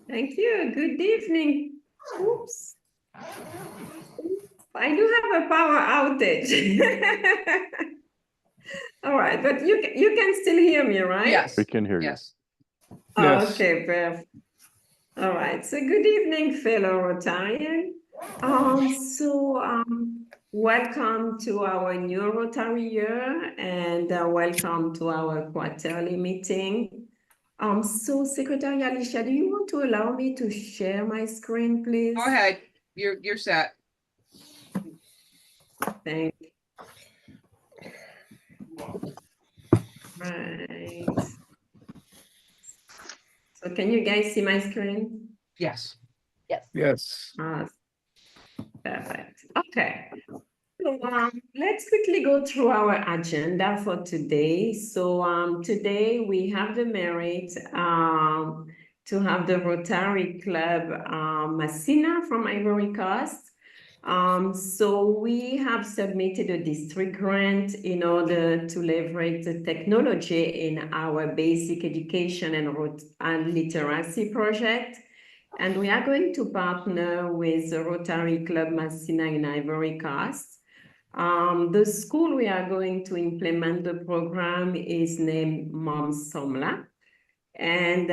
Thank you. Good evening. Oops. I do have a power outage. All right, but you can still hear me, right? Yes. We can hear you. Yes. Yes. Okay, perfect. All right. So good evening, fellow Rotarian. Welcome to our new Rotary year and welcome to our quarterly meeting. So Secretary Alicia, do you want to allow me to share my screen, please? Go ahead. You're set. Thank you. Right. So can you guys see my screen? Yes. Yes. Perfect. Okay. So, let's quickly go through our agenda for today. So today we have the merit to have the Rotary Club Messina from Ivory Coast. So we have submitted a district grant in order to leverage the technology in our basic education and literacy project. And we are going to partner with the Rotary Club Messina in Ivory Coast. The school we are going to implement the program is named Mom Somla. And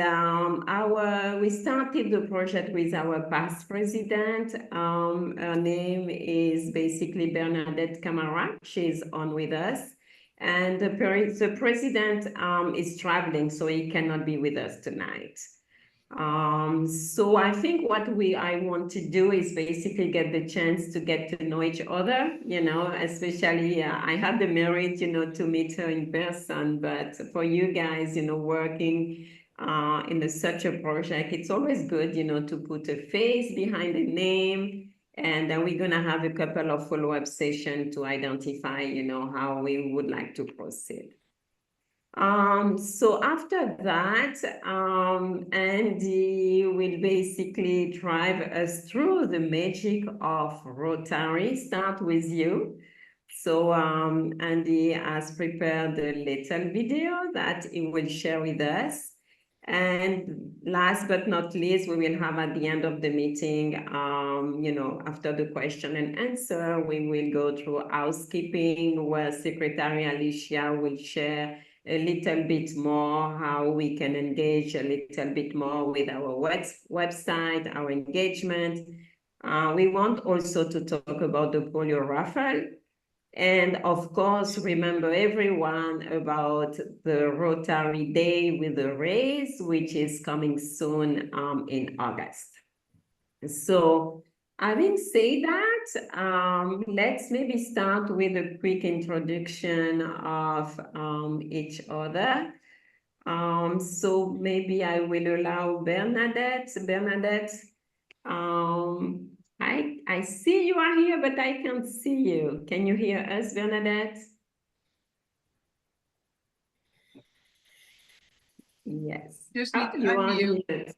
we started the project with our past president. Her name is basically Bernadette Camara. She's on with us. And the president is traveling, so he cannot be with us tonight. So I think what I want to do is basically get the chance to get to know each other, especially I had the merit, to meet her in person, but for you guys, working in such a project, it's always good, to put a face behind a name. And then we're going to have a couple of follow-up sessions to identify, how we would like to proceed. So after that, Andy will basically drive us through the magic of Rotary. Start with you. So Andy has prepared a little video that he will share with us. And last but not least, we will have at the end of the meeting, after the question and answer, we will go through housekeeping where Secretary Alicia will share a little bit more how we can engage a little bit more with our website, our engagement. We want also to talk about the polio raffle. And of course, remember everyone about the Rotary Day with the race, which is coming soon in August. So having said that, let's maybe start with a quick introduction of each other. So maybe I will allow Bernadette. Bernadette, I see you are here, but I can't see you. Can you hear us, Bernadette? Yes. Just need to You are unmute. muted.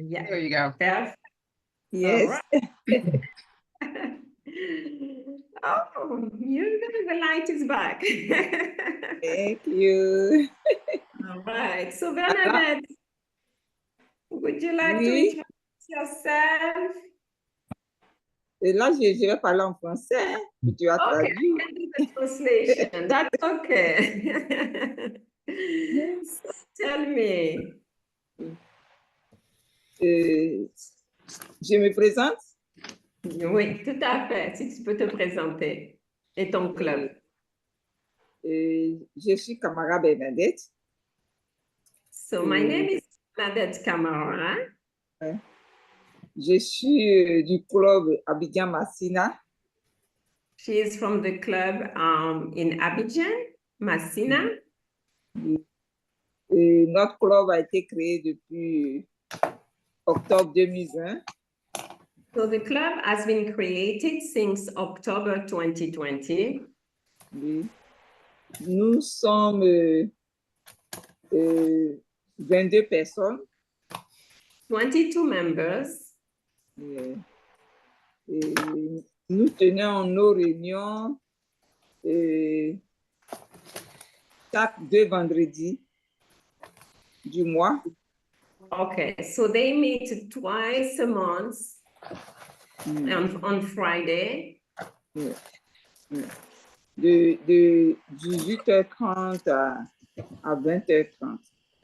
Yeah. There you go. Perfect. Yes. Oh, the light is back. Thank you. All right. So Bernadette, would you like to Oui. introduce yourself? Et là, je vais parler en français. Hein, que tu as Okay, traduit. I can do the translation. That's okay. So tell me. Je me présente. Oui, tout à fait. Si tu peux te présenter et ton club. Je suis Camara Bernadette. So my name is Bernadette Camara. Je suis du club Abidjan Messina. She is from the club in Abidjan, Messina. Notre club a été créé depuis octobre 2020. So the club has been created since October 2020. Oui. Nous sommes 22 personnes. 22 members. Nous tenons nos réunions chaque 2 vendredis. du mois. Okay, so they meet twice a month on Friday. Yeah. Yeah. De 18h30 à 20h30.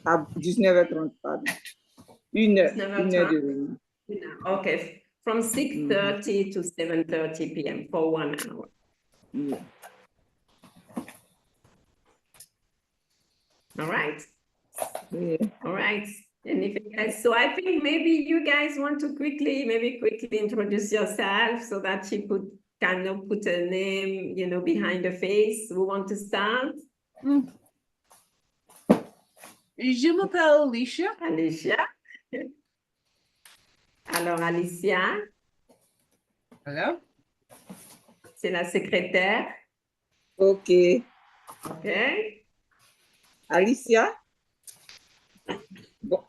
À 19h30, pardon. Une heure de 19h30. réunion. Okay, from 6:30 to 7:30 p.m. for 1 hour. Yeah. All right. Yeah. All right. And if you guys, so I think maybe you guys want to quickly introduce yourself so that she could kind of put a name, behind the face. Who want to start? Je m'appelle Alicia. Alicia. Alors, Alicia, Hello. c'est la secrétaire. OK. OK. Alicia?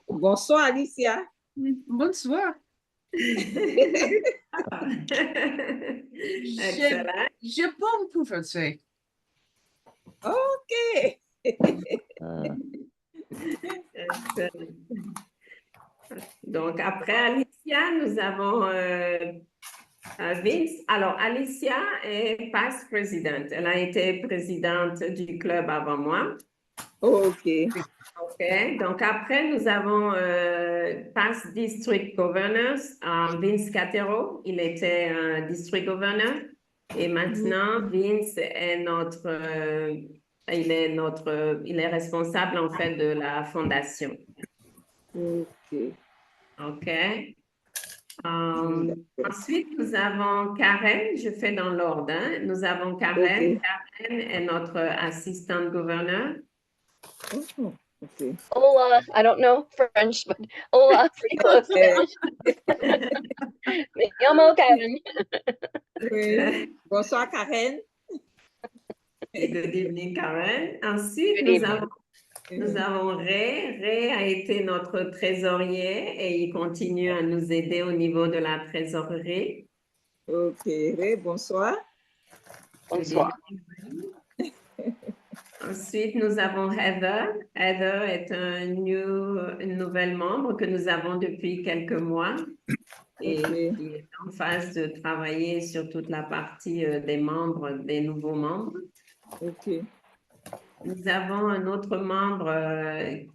Bonsoir, Alicia. Bonsoir. Excellent. Je parle plus français. OK. Excellent. Donc, après Alicia, nous avons Vince. Alors, Alicia est past présidente. Elle a été présidente du club avant moi. OK. OK. Donc, après, nous avons past district governors, Vince Catero. Il était un district governor. Et maintenant, Vince est il est responsable, en fait, de la fondation. OK. OK. Ensuite, nous avons Karen. Je fais dans l'ordre, hein. Nous avons Karen. OK. Karen est notre assistante gouverneur. Oh, OK. Hola, I don't know French, but hola, pretty close. Me llamo Karen. Oui. Bonsoir, Karen. Good evening, Karen. Ensuite, Good nous evening. avons Ray. Ray a été notre trésorier et il continue à nous aider au niveau de la trésorerie. OK. Ray, bonsoir. Bonsoir. Ensuite, nous avons Heather. Heather est une nouvelle membre que nous avons depuis quelques mois et OK. qui est en phase de travailler sur toute la partie des nouveaux membres. OK. Nous avons un autre membre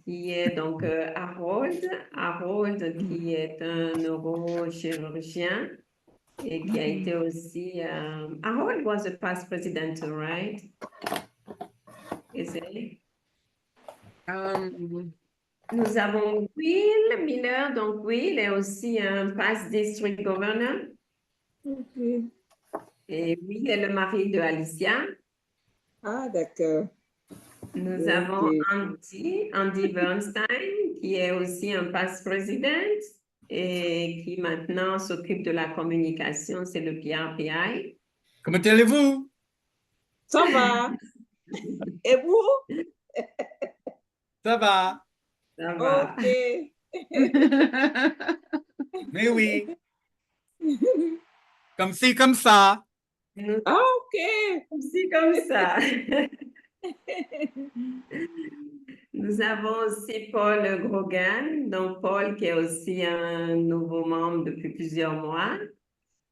qui est donc Harold. Harold qui est un neurochirurgien et qui a été aussi... Harold was a past president, right? Is it? Nous avons Will Miller. Donc, Will est aussi un past district governor. OK. Et Will est le mari de Alicia. Ah, d'accord. Nous Ok. avons Andy Bernstein, qui est aussi un past president et qui maintenant s'occupe de la communication, c'est le PRPI. Comment allez-vous? Ça va? Et vous? Ça va? Ça va. OK. Mais oui. Comme ci, comme ça. Nous Ah, OK. aussi comme ça. Nous avons aussi Paul Grogan, donc Paul qui est aussi un nouveau membre depuis plusieurs mois.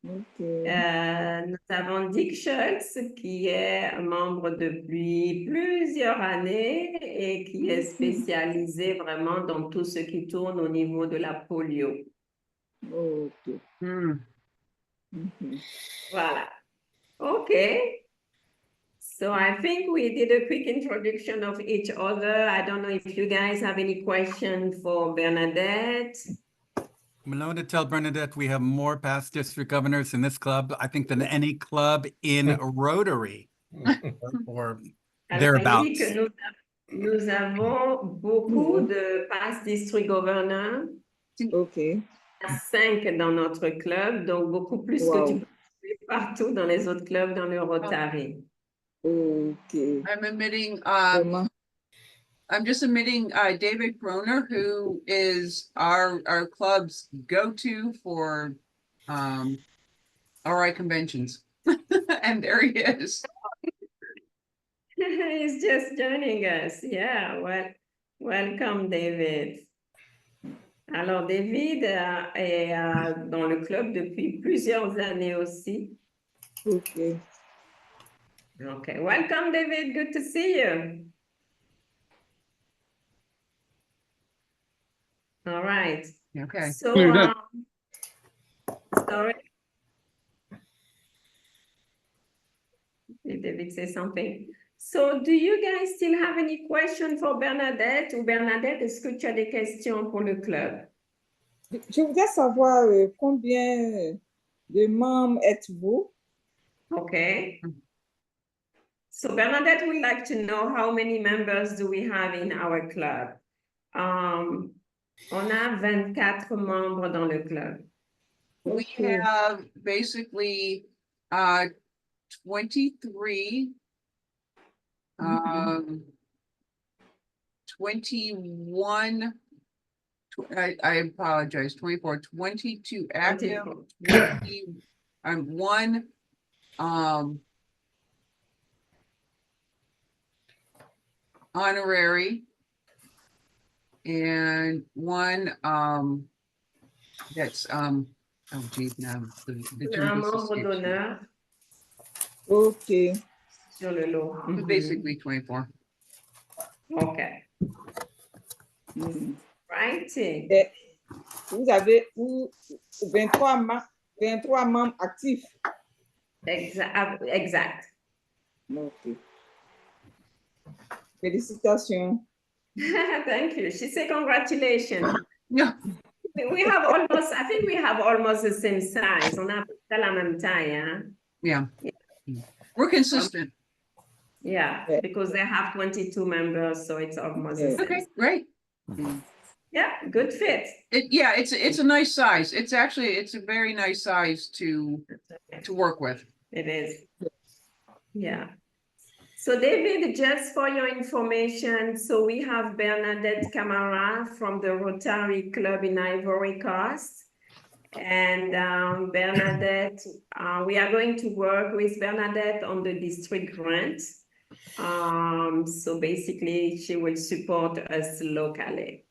OK. Nous avons Dick Schultz qui est un membre depuis plusieurs années et qui est spécialisé vraiment dans tout ce qui tourne au niveau de la polio. OK. Hmm. Mhm. Voilà. Okay. So I think we did a quick introduction of each other. I don't know if you guys have any questions for Bernadette. I'm going to tell Bernadette we have more past district governors in this club, I think, than any club in Rotary or Alors, thereabouts. elle dit que nous avons beaucoup de past district governors, OK. 5 dans notre club, donc beaucoup plus que tu Wow. peux trouver partout dans les autres clubs dans le Rotary. OK. Vraiment. I'm just admitting David Broner, who is our club's go-to for RI conventions. And there he is. He's just joining us. Yeah, well, Welcome, David. Alors, David est dans le club depuis plusieurs années aussi. Okay. Okay, welcome, David. Good to see you. All right. Okay. So, sorry. Did David say something? So, do you guys still have any questions for Bernadette? Ou Bernadette, est-ce que tu as des questions pour le club? Je voudrais savoir combien de membres êtes-vous? Okay. So Bernadette would like to know how many members do we have in our club? On a 24 membres dans le club. We Okay. have basically 23, 21, I apologize, 24, 22 active, 24. 20, one honorary, and one that's oh geez, now the Un term just membre escapes me. d'honneur Okay. sur le lot. But basically 24. Okay. Mm. Righty. Et vous avez 23 membres actifs. Exact. Okay. Félicitations. Thank you. She said congratulations. Yeah, We have almost, I think we have almost the same size. On a la même taille, hein? yeah. We're consistent. Yeah, Yeah. because they have 22 members, so it's almost the Yeah. same. Okay, great. Yeah, good fit. Yeah, it's a nice size. It's a very nice size to work with. It is. Yeah. So David, just for your information, so we have Bernadette Camara from the Rotary Club in Ivory Coast. And Bernadette, we are going to work with Bernadette on the district grant. So basically, she will support us locally.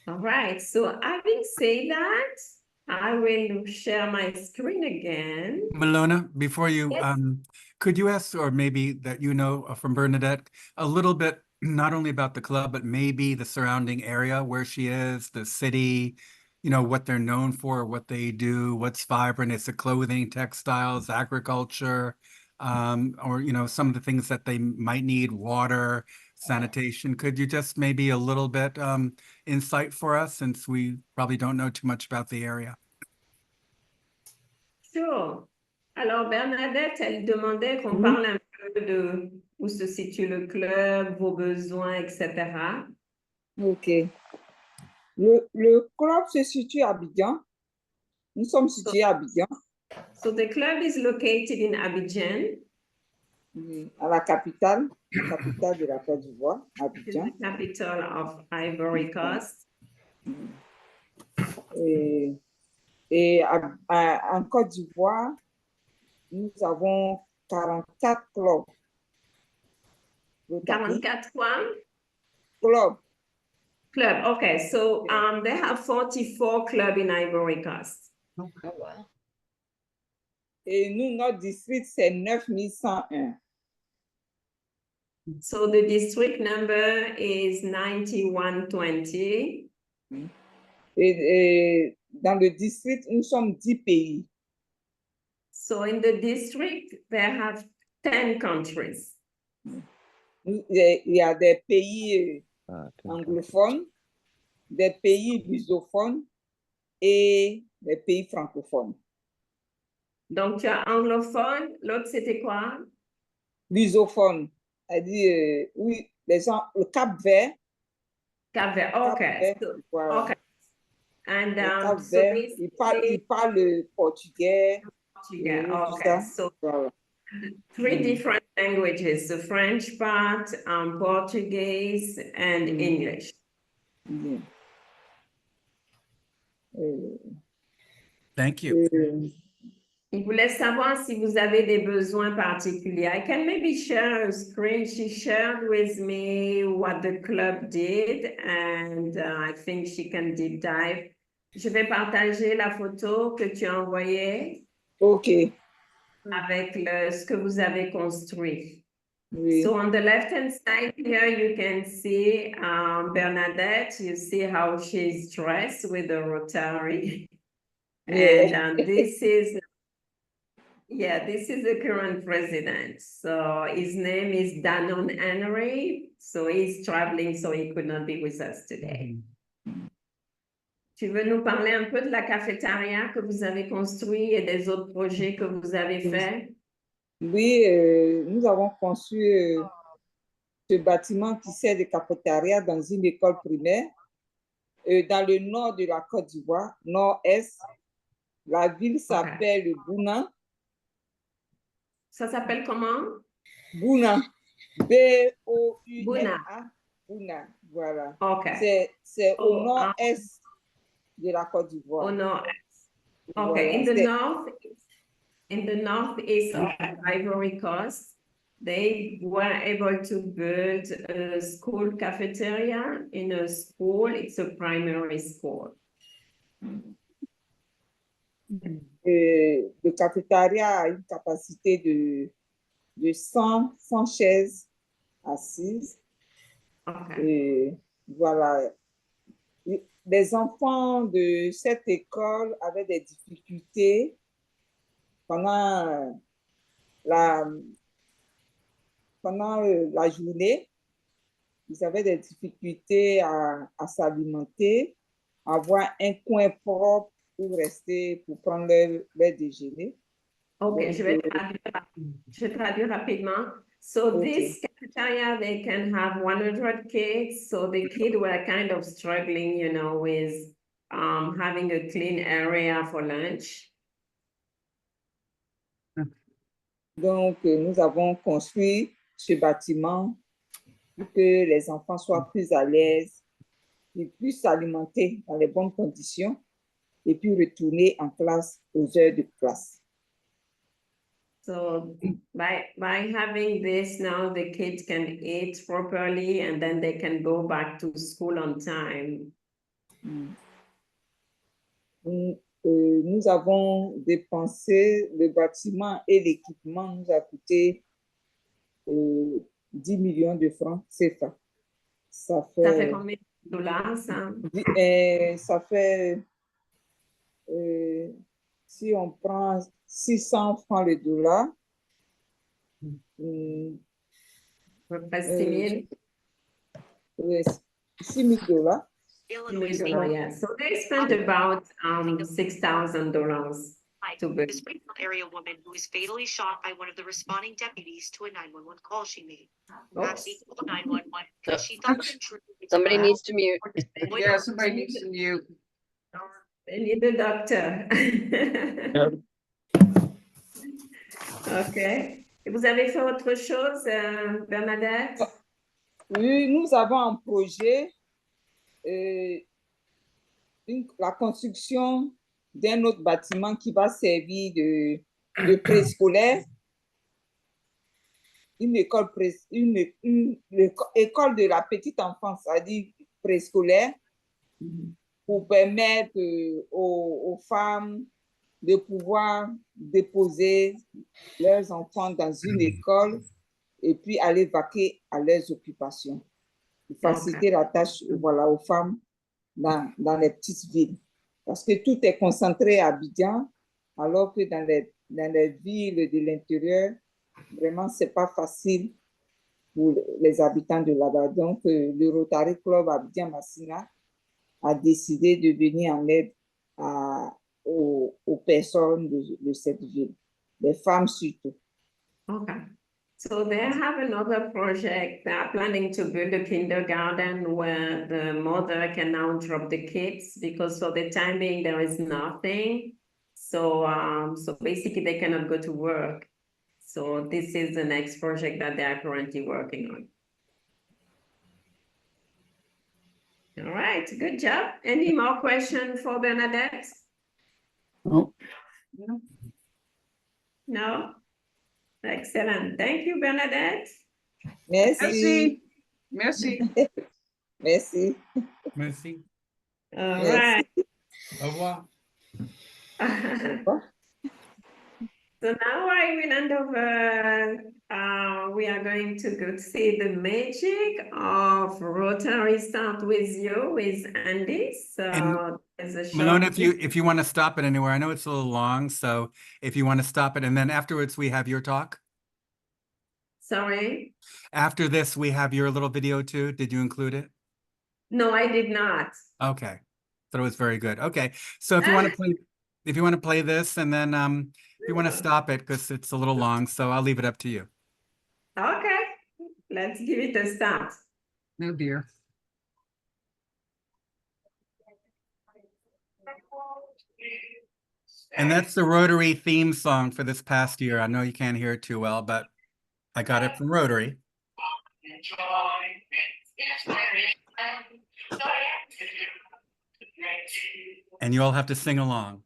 All right, so having said that, I will share my screen again. Malona, before you, Yes. could you ask, or maybe that you know from Bernadette, a little bit, not only about the club, but maybe the surrounding area where she is, the city, you know, what they're known for, what they do, what's vibrant, is it clothing, textiles, agriculture, or, you know, some of the things that they might need, water, sanitation. Could you just maybe a little bit insight for us, since we probably don't know too much about the area? Sure. Alors, Bernadette, elle demandait qu'on Mhm. parle un peu de où se situe le club, vos besoins, etc. OK. Le club se situe à Abidjan. Nous sommes situés à Abidjan, So the club is located in Abidjan, à la capitale de la Côte d'Ivoire, which is Abidjan. the capital of Ivory Coast. Et en Côte d'Ivoire, nous avons 44 clubs. 44 quoi? Clubs. Club. Okay, so they have 44 clubs in Ivory Coast. Oh, wow. Et nous, notre district, c'est 9101. So the district number is 9120. Et dans le district, nous sommes 10 pays. So in the district, they have 10 countries. Il y a des pays anglophones, des pays lusophones et des pays francophones. Donc, tu as anglophone, l'autre c'était quoi? Lusophone, c'est-à-dire, oui, les gens, le Cap-Vert. Cap-Vert, okay. Cap-Vert, So, voilà. okay. And Le so Cap-Vert, il parle le portugais. Portuguese, tout okay. ça. So Voilà. 3 different languages, the French part, Portuguese, and English. Bien. Thank you. Il voulait savoir si vous avez des besoins particuliers. I can maybe share a screen. She shared with me what the club did, and I think she can deep dive. Je vais partager la photo que tu as envoyée OK. avec ce que vous avez construit. Oui. So on the left-hand side here, you can see Bernadette. You see how she's dressed with the Rotary. Yeah. And this is the current president. So his name is Danon Henry. So he's traveling, so he could not be with us today. Tu veux nous parler un peu de la cafétéria que vous avez construit et des autres projets que vous avez faits? Oui, nous avons conçu ce bâtiment qui sert de cafétéria dans une école primaire dans le nord de la Côte d'Ivoire, nord-est. La ville s'appelle Bouna. Ça s'appelle comment? Bouna. B-O-U-N-A. Bouna, voilà. Okay. C'est au nord-est de la Côte d'Ivoire. Au nord-est. Voilà. Okay, in the northeast of Ivory Coast, they were able to build a school cafeteria in a school. It's a primary school. Le cafétéria a une capacité de 100 chaises assises. Okay. Et voilà. Les enfants de cette école avaient des difficultés pendant la journée. Ils avaient des difficultés à s'alimenter, à avoir un coin propre pour rester, pour prendre leur déjeuner. Okay, Donc, je vais traduire rapidement. So this cafeteria, they can have 100 kids. So the kids were kind of struggling, you know, with having a clean area for lunch. Donc, nous avons construit ce bâtiment pour que les enfants soient plus à l'aise, qu'ils puissent s'alimenter dans les bonnes conditions et puis retourner en classe aux heures de classe. So by having this now, the kids can eat properly and then they can go back to school on time. Nous avons dépensé le bâtiment et l'équipement nous a coûté 10 millions de francs CFA. Ça fait combien de dollars, ça? Ça fait, si on prend 600 francs le dollar, $6 $000. Yeah. So they spent about $6,000 to build. The Springfield area woman who was fatally shot by one of the responding deputies to a 911 call she made. Maxie called 911 because she thought the intruder was Somebody a- needs to mute. Yeah, somebody needs to mute. They need a doctor. Okay. Et vous avez fait autre chose, Bernadette? Oui, nous avons un projet, la construction d'un autre bâtiment qui va servir de préscolaire, une école de la petite enfance, c'est-à-dire préscolaire, pour permettre aux femmes de pouvoir déposer leurs enfants dans une école et puis aller vaquer à leurs occupations. Pour faciliter la tâche aux femmes dans les petites villes. Parce que tout est concentré à Abidjan, alors que dans les villes de l'intérieur, vraiment, ce n'est pas facile pour les habitants de là-bas. Donc, le Rotary Club Abidjan-Massina a décidé de venir en aide aux personnes de cette ville, les femmes surtout. Okay. So they have another project. They are planning to build a kindergarten where the mother can now drop the kids because for the time being there is nothing. So basically they cannot go to work. So this is the next project that they are currently working on. All right, good job. Any more questions for Bernadette? Oh, No? Excellent. Thank you, Bernadette. Merci. Merci. Merci. Merci. All Merci. right. Au revoir. So now I will hand over, we are going to go see the magic of Rotary Start With You with Andy. So there's a Malone, short. if you want to stop it anywhere, I know it's a little long, so if you want to stop it, and then afterwards we have your talk. Sorry? After this, we have your little video too. Did you include it? No, I did not. Okay. Thought it was very good. Okay. So if you want to play, if you want to play this, and then if you want to stop it because it's a little long, so I'll leave it up to you. Okay, let's give it a start. No dear. And that's the Rotary theme song for this past year. I know you can't hear it too well, but I got it from Rotary. And you all have to sing along.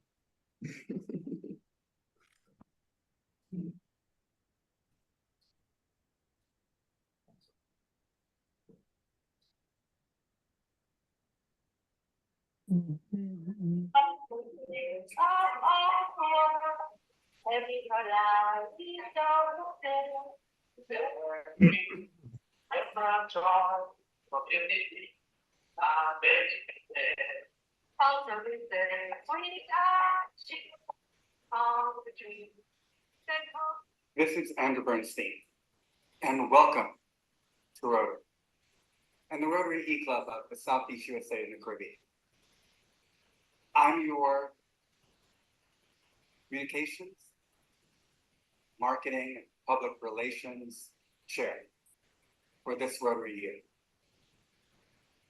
This is Andrew Bernstein, and welcome to Rotary and the Rotary E-Club of the Southeast USA and the Caribbean. I'm your communications, marketing, and public relations chair for this Rotary year.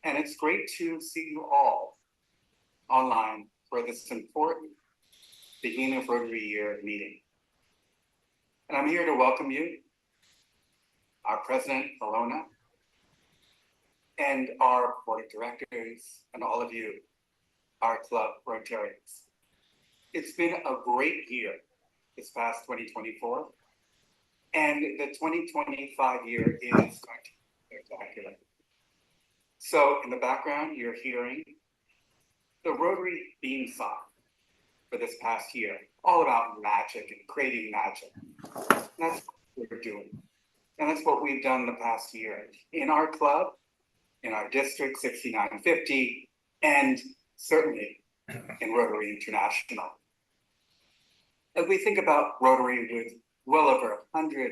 And it's great to see you all online for this important beginning of Rotary year meeting. And I'm here to welcome you, our President, Alona, and our board of directors, and all of you, our club Rotarians. It's been a great year, this past 2024, and the 2025 year is going to be spectacular. So in the background, you're hearing the Rotary theme song for this past year, all about magic and creating magic. And that's what we're doing. And that's what we've done the past year in our club, in our district 6950, and certainly in Rotary International. As we think about Rotary with well over 100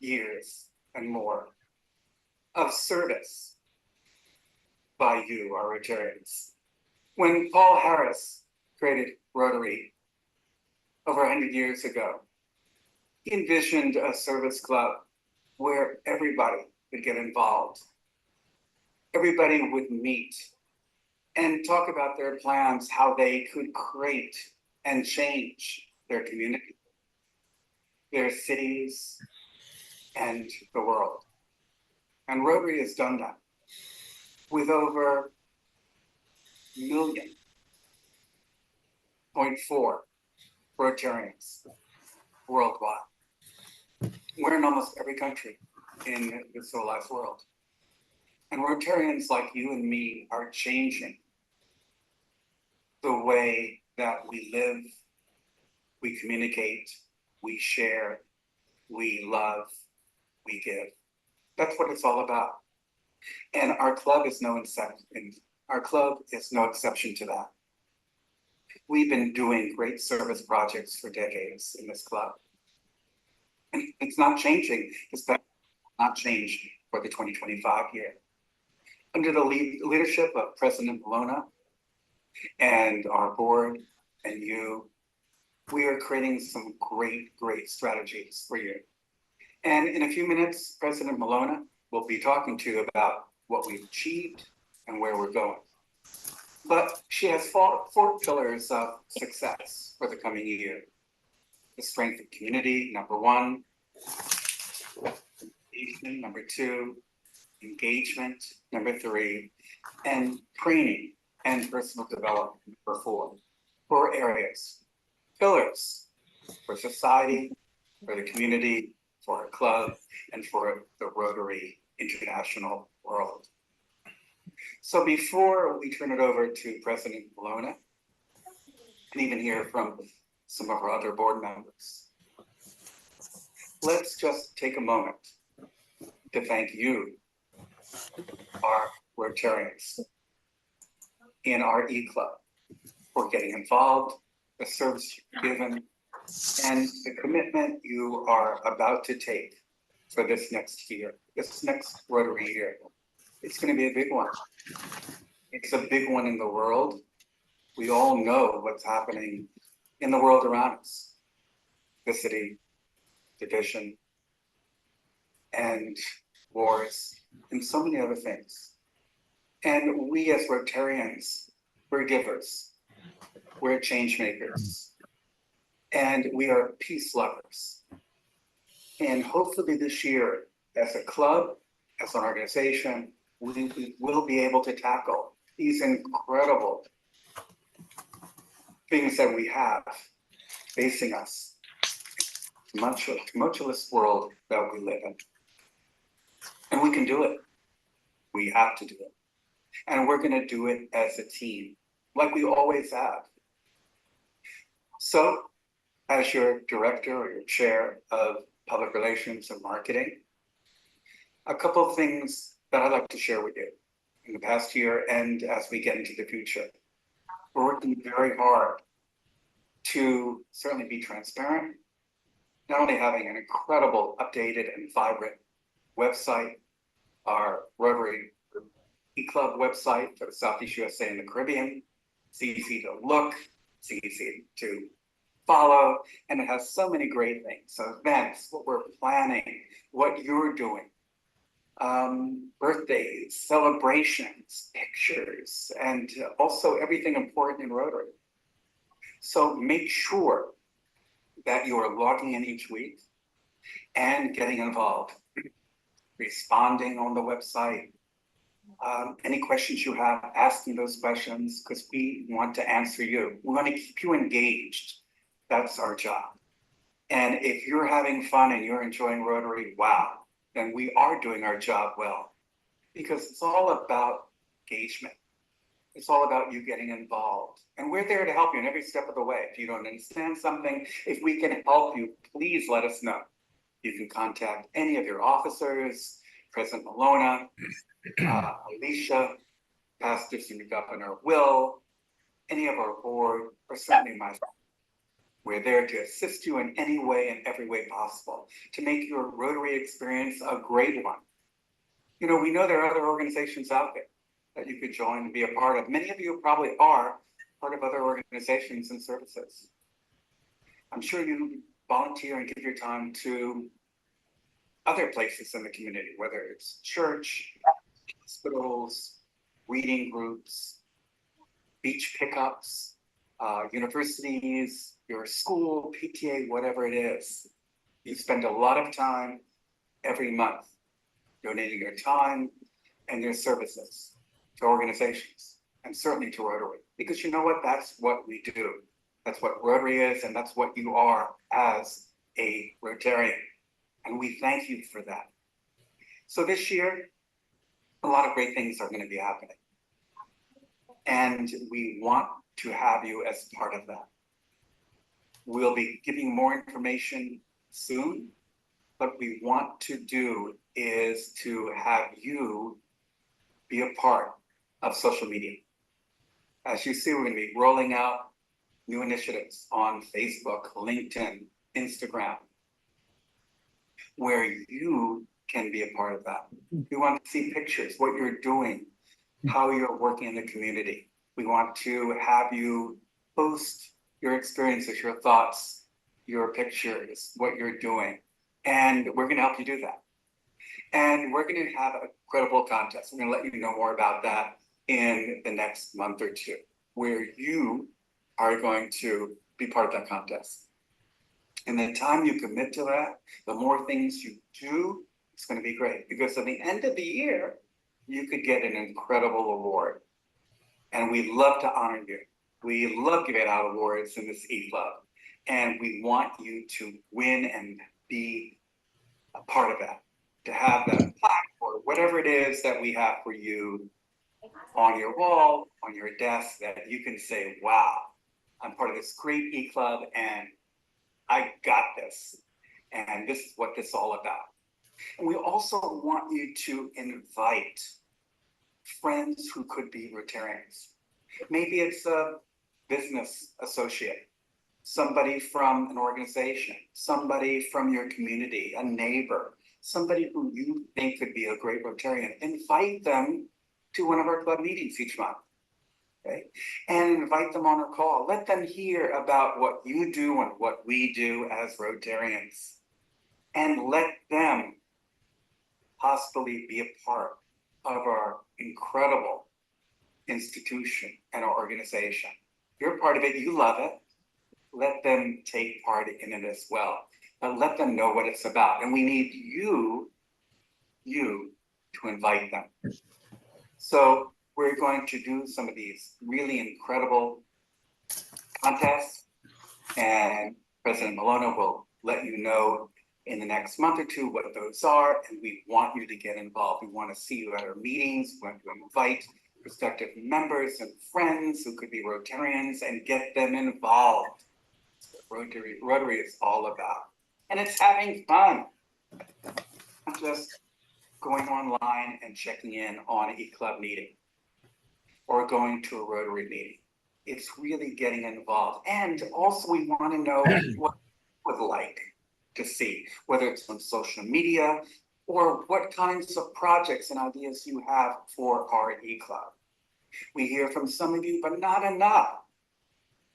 years and more of service by you, our Rotarians. When Paul Harris created Rotary over 100 years ago, he envisioned a service club where everybody would get involved. Everybody would meet and talk about their plans, how they could create and change their community, their cities, and the world. And Rotary has done that with over 1.4 Rotarians worldwide. We're in almost every country in the civilized world. And Rotarians like you and me are changing the way that we live, we communicate, we share, we love, we give. That's what it's all about. And our club is no exception. Our club is no exception to that. We've been doing great service projects for decades in this club. And it's not changing. It's not changed for the 2025 year. Under the leadership of President Alona and our board and you, we are creating some great strategies for you. And in a few minutes, President Alona will be talking to you about what we've achieved and where we're going. But she has four pillars of success for the coming year. The strength of community, number one. Number two. Engagement, number three. And training and personal development, number four. 4 areas. Pillars. for society, for the community, for our club, and for the Rotary International world. So before we turn it over to President Bologna, and even hear from some of our other board members, let's just take a moment to thank you, our Rotarians in our E-Club, for getting involved, the service you've given, and the commitment you are about to take for this next year, this next Rotary year. It's going to be a big one. It's a big one in the world. We all know what's happening in the world around us. City, division, and wars, and so many other things. And we as Rotarians, we're givers, we're change makers, and we are peace lovers. And hopefully this year, as a club, as an organization, we will be able to tackle these incredible things that we have facing us, tumultuous world that we live in. And we can do it. We have to do it. And we're going to do it as a team, like we always have. So, as your director or your chair of public relations and marketing, a couple of things that I'd like to share with you in the past year and as we get into the future. We're working very hard to certainly be transparent, not only having an incredible, updated, and vibrant website, our Rotary E-Club website for the Southeast USA and the Caribbean. It's easy to look, it's easy to follow, and it has so many great things. So events, what we're planning, what you're doing, birthdays, celebrations, pictures, and also everything important in Rotary. So make sure that you are logging in each week and getting involved, responding on the website. Any questions you have, asking those questions, because we want to answer you. We want to keep you engaged. That's our job. And if you're having fun and you're enjoying Rotary, wow, then we are doing our job well. Because it's all about engagement. It's all about you getting involved. And we're there to help you in every step of the way. If you don't understand something, if we can help you, please let us know. You can contact any of your officers, President Malona, Alicia, Pastor Senior Governor Will, any of our board, or certainly myself. We're there to assist you in any way and every way possible to make your Rotary experience a great one. You know, we know there are other organizations out there that you could join and be a part of. Many of you probably are part of other organizations and services. I'm sure you volunteer and give your time to other places in the community, whether it's church, hospitals, reading groups, beach pickups, universities, your school, PTA, whatever it is. You spend a lot of time every month donating your time and your services to organizations, and certainly to Rotary. Because you know what? That's what we do. That's what Rotary is, and that's what you are as a Rotarian. And we thank you for that. So this year, a lot of great things are going to be happening. And we want to have you as part of that. We'll be giving more information soon. What we want to do is to have you be a part of social media. As you see, we're going to be rolling out new initiatives on Facebook, LinkedIn, Instagram, where you can be a part of that. We want to see pictures, what you're doing, how you're working in the community. We want to have you post your experiences, your thoughts, your pictures, what you're doing. And we're going to help you do that. And we're going to have a credible contest. We're going to let you know more about that in the next month or two, where you are going to be part of that contest. And the time you commit to that, the more things you do, it's going to be great. Because at the end of the year, you could get an incredible award. And we love to honor you. We love giving out awards in this E-Club. And we want you to win and be a part of that, to have that plaque or whatever it is that we have for you on your wall, on your desk, that you can say, wow, I'm part of this great E-Club and I got this. And this is what this is all about. And we also want you to invite friends who could be Rotarians. Maybe it's a business associate, somebody from an organization, somebody from your community, a neighbor, somebody who you think could be a great Rotarian. Invite them to one of our club meetings each month, okay? And invite them on a call. Let them hear about what you do and what we do as Rotarians. And let them possibly be a part of our incredible institution and our organization. You're part of it, you love it. Let them take part in it as well. But let them know what it's about. And we need you to invite them. So we're going to do some of these really incredible contests, and President Maloney will let you know in the next month or two what those are, and we want you to get involved. We want to see you at our meetings. We want to invite prospective members and friends who could be Rotarians and get them involved. That's what Rotary is all about. And it's having fun, not just going online and checking in on an E-Club meeting or going to a Rotary meeting. It's really getting involved. And also we want to know what you would like to see, whether it's on social media or what kinds of projects and ideas you have for our E-Club. We hear from some of you, but not enough.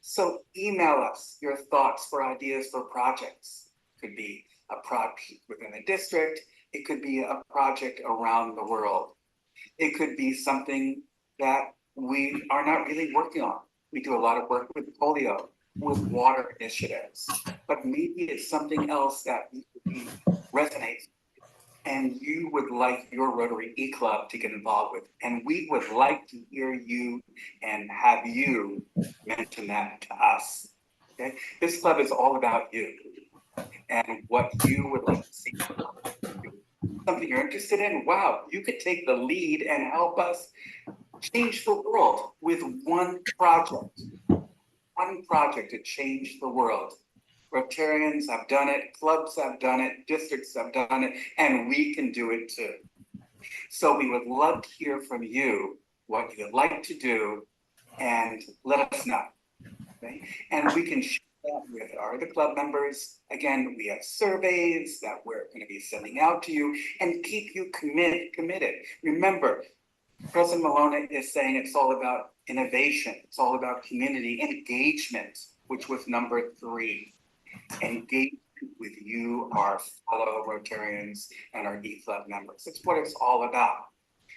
So email us your thoughts for ideas for projects. Could be a project within a district. It could be a project around the world. It could be something that we are not really working on. We do a lot of work with polio, with water initiatives, but maybe it's something else that resonates and you would like your Rotary E-Club to get involved with. And we would like to hear you and have you mention that to us. Okay? This club is all about you and what you would like to see. Something you're interested in, wow, you could take the lead and help us change the world with one project to change the world. Rotarians have done it, clubs have done it, districts have done it, and we can do it too. So we would love to hear from you what you'd like to do and let us know. Okay? And we can share that with our other club members. Again, we have surveys that we're going to be sending out to you and keep you committed. Remember, President Maloney is saying it's all about innovation. It's all about community engagement, which was number 3. Engagement with you, our fellow Rotarians and our E-Club members. It's what it's all about.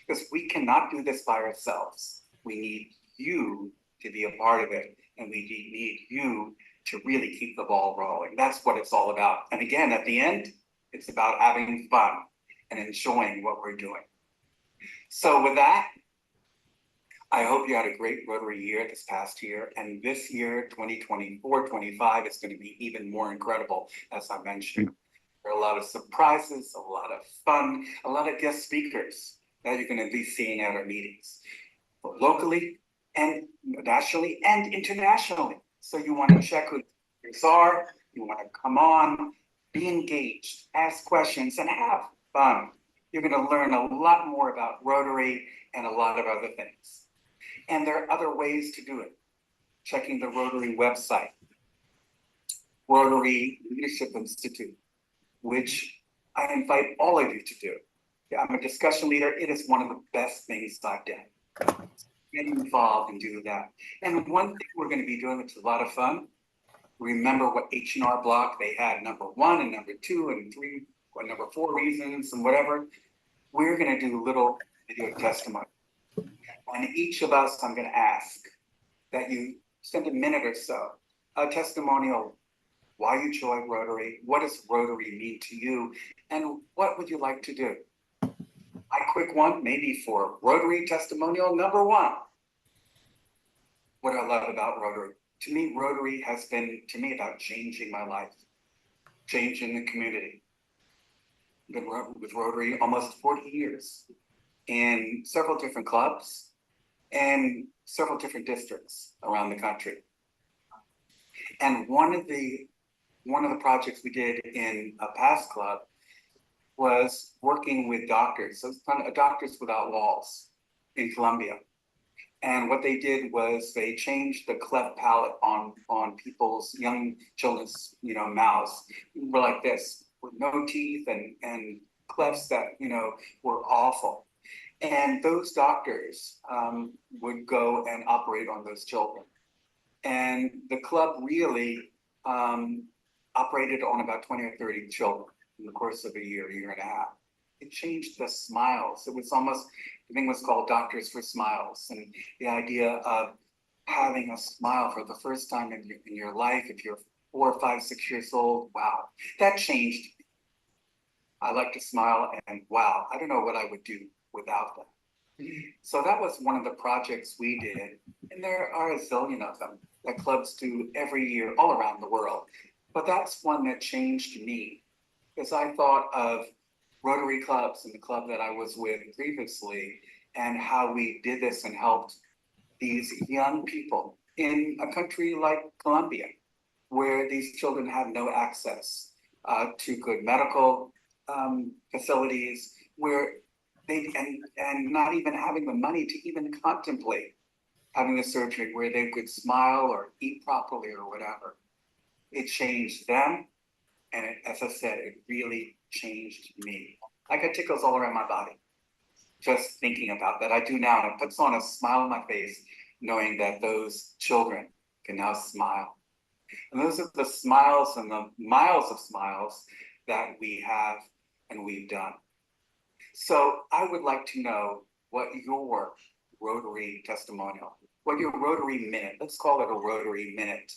Because we cannot do this by ourselves. We need you to be a part of it. And we need you to really keep the ball rolling. That's what it's all about. And again, at the end, it's about having fun and enjoying what we're doing. So with that, I hope you had a great Rotary year this past year. And this year, 2024-25, is going to be even more incredible, as I mentioned. There are a lot of surprises, a lot of fun, a lot of guest speakers that you're going to be seeing at our meetings, both locally and nationally and internationally. So you want to check who the speakers are, you want to come on, be engaged, ask questions, and have fun. You're going to learn a lot more about Rotary and a lot of other things. And there are other ways to do it. Checking the Rotary website, Rotary Leadership Institute, which I invite all of you to do. I'm a discussion leader. It is one of the best things I've done. Get involved and do that. And one thing we're going to be doing, which is a lot of fun, remember what H&R Block, they had number 1 and number 2 and 3, or number 4 reasons and whatever. We're going to do little video testimony. And each of us, I'm going to ask that you spend a minute or so, a testimonial, why you joined Rotary, what does Rotary mean to you, and what would you like to do? A quick one, maybe for Rotary testimonial number 1. What I love about Rotary. To me, Rotary has been, to me, about changing my life, changing the community. Been with Rotary almost 40 years in several different clubs and several different districts around the country. And one of the projects we did in a past club was working with doctors, so it's kind of Doctors Without Walls in Colombia. And what they did was they changed the cleft palate on people's, young children's, mouths. Were like this, with no teeth and clefts that, were awful. And those doctors would go and operate on those children. And the club really operated on about 20 or 30 children in the course of a year and a half. It changed the smiles. It was almost, the thing was called Doctors for Smiles. And the idea of having a smile for the first time in your life, if you're 4, 5, 6 years old, wow, that changed me. I like to smile, and wow, I don't know what I would do without that. So that was one of the projects we did. And there are a zillion of them that clubs do every year all around the world. But that's one that changed me, because I thought of Rotary clubs and the club that I was with previously, and how we did this and helped these young people in a country like Colombia, where these children have no access to good medical facilities, where they, and not even having the money to even contemplate having a surgery where they could smile or eat properly or whatever. It changed them. And it, as I said, it really changed me. I got tickles all around my body just thinking about that. I do now, and it puts on a smile on my face knowing that those children can now smile. And those are the smiles and the miles of smiles that we have and we've done. So I would like to know what your Rotary testimonial, what your Rotary minute, let's call it a Rotary minute.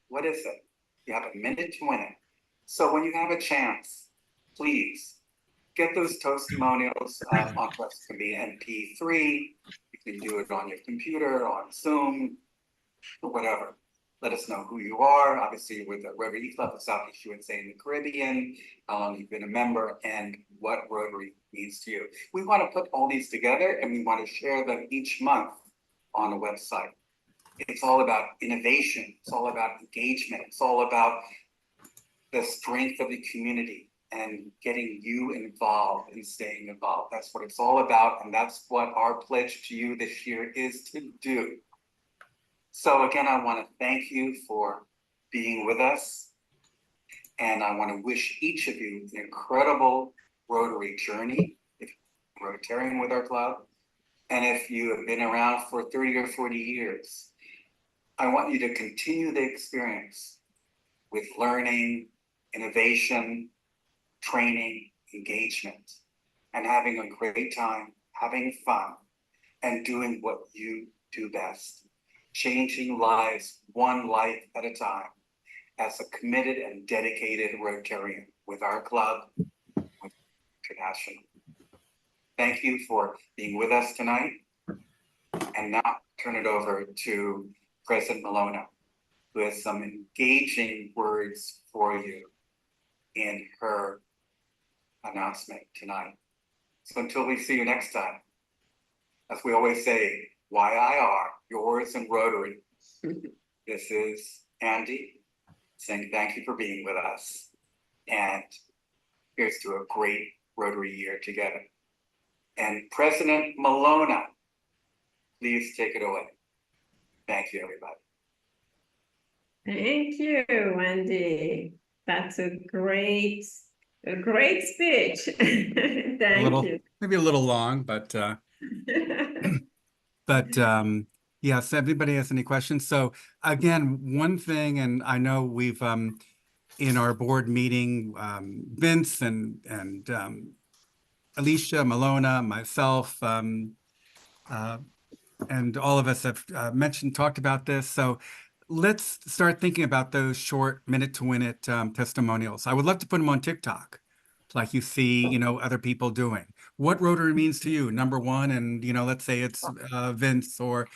What is it? You have a minute to win it. So when you have a chance, please get those testimonials on what can be MP3. You can do it on your computer, on Zoom, or whatever. Let us know who you are. Obviously, with the Rotary Club of Southeast USA in the Caribbean, how long you've been a member, and what Rotary means to you. We want to put all these together, and we want to share them each month on a website. It's all about innovation. It's all about engagement. It's all about the strength of the community and getting you involved and staying involved. That's what it's all about. And that's what our pledge to you this year is to do. So again, I want to thank you for being with us. And I want to wish each of you an incredible Rotary journey, if you're Rotarian with our club. And if you have been around for 30 or 40 years, I want you to continue the experience with learning, innovation, training, engagement, and having a great time, having fun, and doing what you do best, changing lives one life at a time as a committed and dedicated Rotarian with our club, with International. Thank you for being with us tonight. And now turn it over to President Malona, who has some engaging words for you in her announcement tonight. So until we see you next time, as we always say, YIR, yours and Rotary. This is Andy saying thank you for being with us. And here's to a great Rotary year together. And President Malona, please take it away. Thank you, everybody. Thank you, Andy. That's a great speech. Thank you. Maybe a little long, but yes, everybody has any questions? So again, one thing, and I know we've in our board meeting, Vince and Alicia, Malona, myself, and all of us have talked about this. So let's start thinking about those short minute-to-minute testimonials. I would love to put them on TikTok, like you see, other people doing. What Rotary means to you, number one, and let's say it's Vince or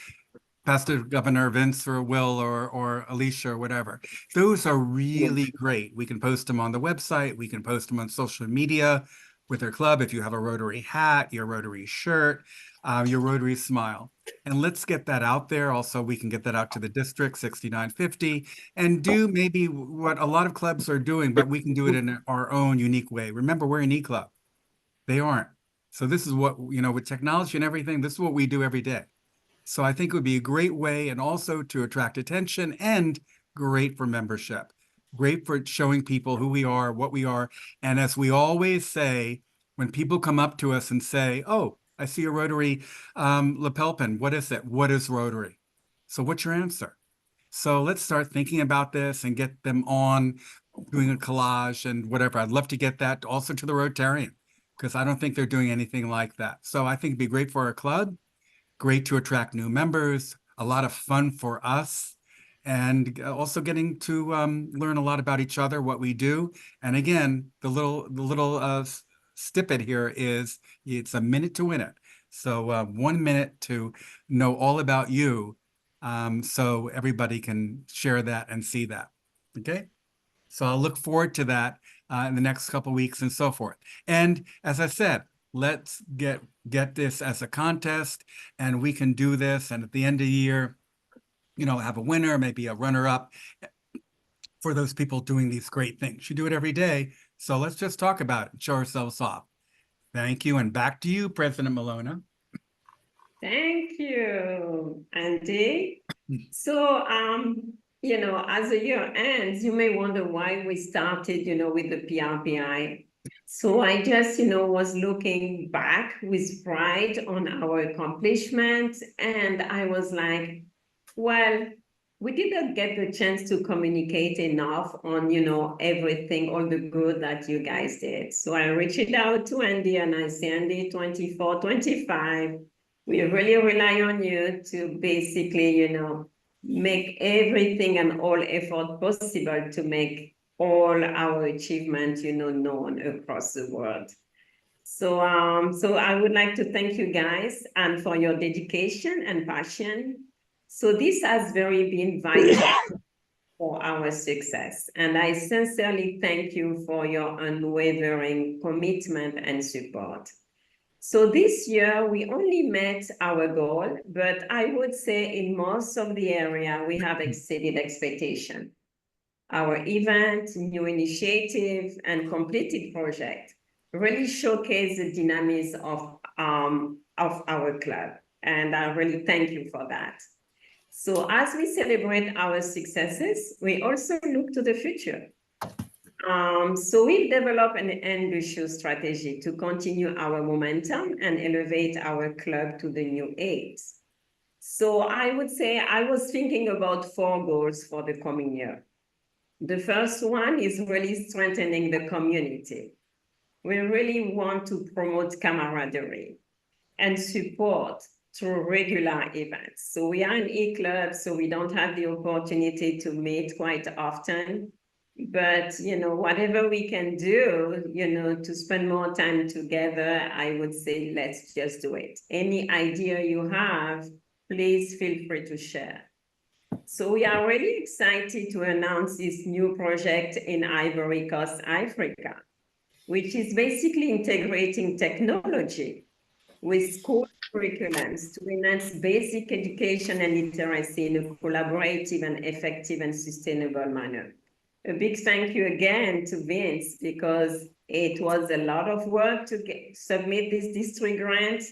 Pastor Governor Vince or Will or Alicia or whatever. Those are really great. We can post them on the website. We can post them on social media with our club. If you have a Rotary hat, your Rotary shirt, your Rotary smile. And let's get that out there. Also, we can get that out to the district 6950 and do maybe what a lot of clubs are doing, but we can do it in our own unique way. Remember, we're an e-club. They aren't. So this is what, you know, with technology and everything, this is what we do every day. So I think it would be a great way and also to attract attention and great for membership, great for showing people who we are, what we are. And as we always say, when people come up to us and say, oh, I see a Rotary lapel pin. What is it? What is Rotary? So what's your answer? So let's start thinking about this and get them on doing a collage and whatever. I'd love to get that also to the Rotarian, because I don't think they're doing anything like that. So I think it'd be great for our club, great to attract new members, a lot of fun for us, and also getting to learn a lot about each other, what we do. And again, the little snippet here is it's a minute to win it. So 1 minute to know all about you, so everybody can share that and see that. Okay, so I'll look forward to that in the next couple of weeks and so forth. And as I said, let's get this as a contest, and we can do this. And at the end of the year, you know, have a winner, maybe a runner-up for those people doing these great things. You do it every day. So let's just talk about it and show ourselves off. Thank you. And back to you, President Malona. Thank you, Andy. So, you know, as the year ends, you may wonder why we started, you know, with the PRPI. So I just, you know, was looking back with pride on our accomplishments, and I was like, well, we didn't get the chance to communicate enough on, you know, everything, all the good that you guys did. So I reached out to Andy and I said, Andy, 24, 25, we really rely on you to basically, you know, make everything and all effort possible to make all our achievements, you know, known across the world. So, so I would like to thank you guys and for your dedication and passion. So this has very been vital for our success. And I sincerely thank you for your unwavering commitment and support. So this year, we only met our goal, but I would say in most of the area, we have exceeded expectation. Our event, new initiative, and completed project really showcase the dynamism of our club. And I really thank you for that. So as we celebrate our successes, we also look to the future. So we've developed an ambitious strategy to continue our momentum and elevate our club to the new heights. So I would say I was thinking about 4 goals for the coming year. The first one is really strengthening the community. We really want to promote camaraderie and support through regular events. So we are an e-club, so we don't have the opportunity to meet quite often. But, you know, whatever we can do, you know, to spend more time together, I would say, let's just do it. Any idea you have, please feel free to share. So we are really excited to announce this new project in Ivory Coast, Africa, which is basically integrating technology with school curriculums to enhance basic education and literacy in a collaborative and effective and sustainable manner. A big thank you again to Vince, because it was a lot of work to submit this district grant,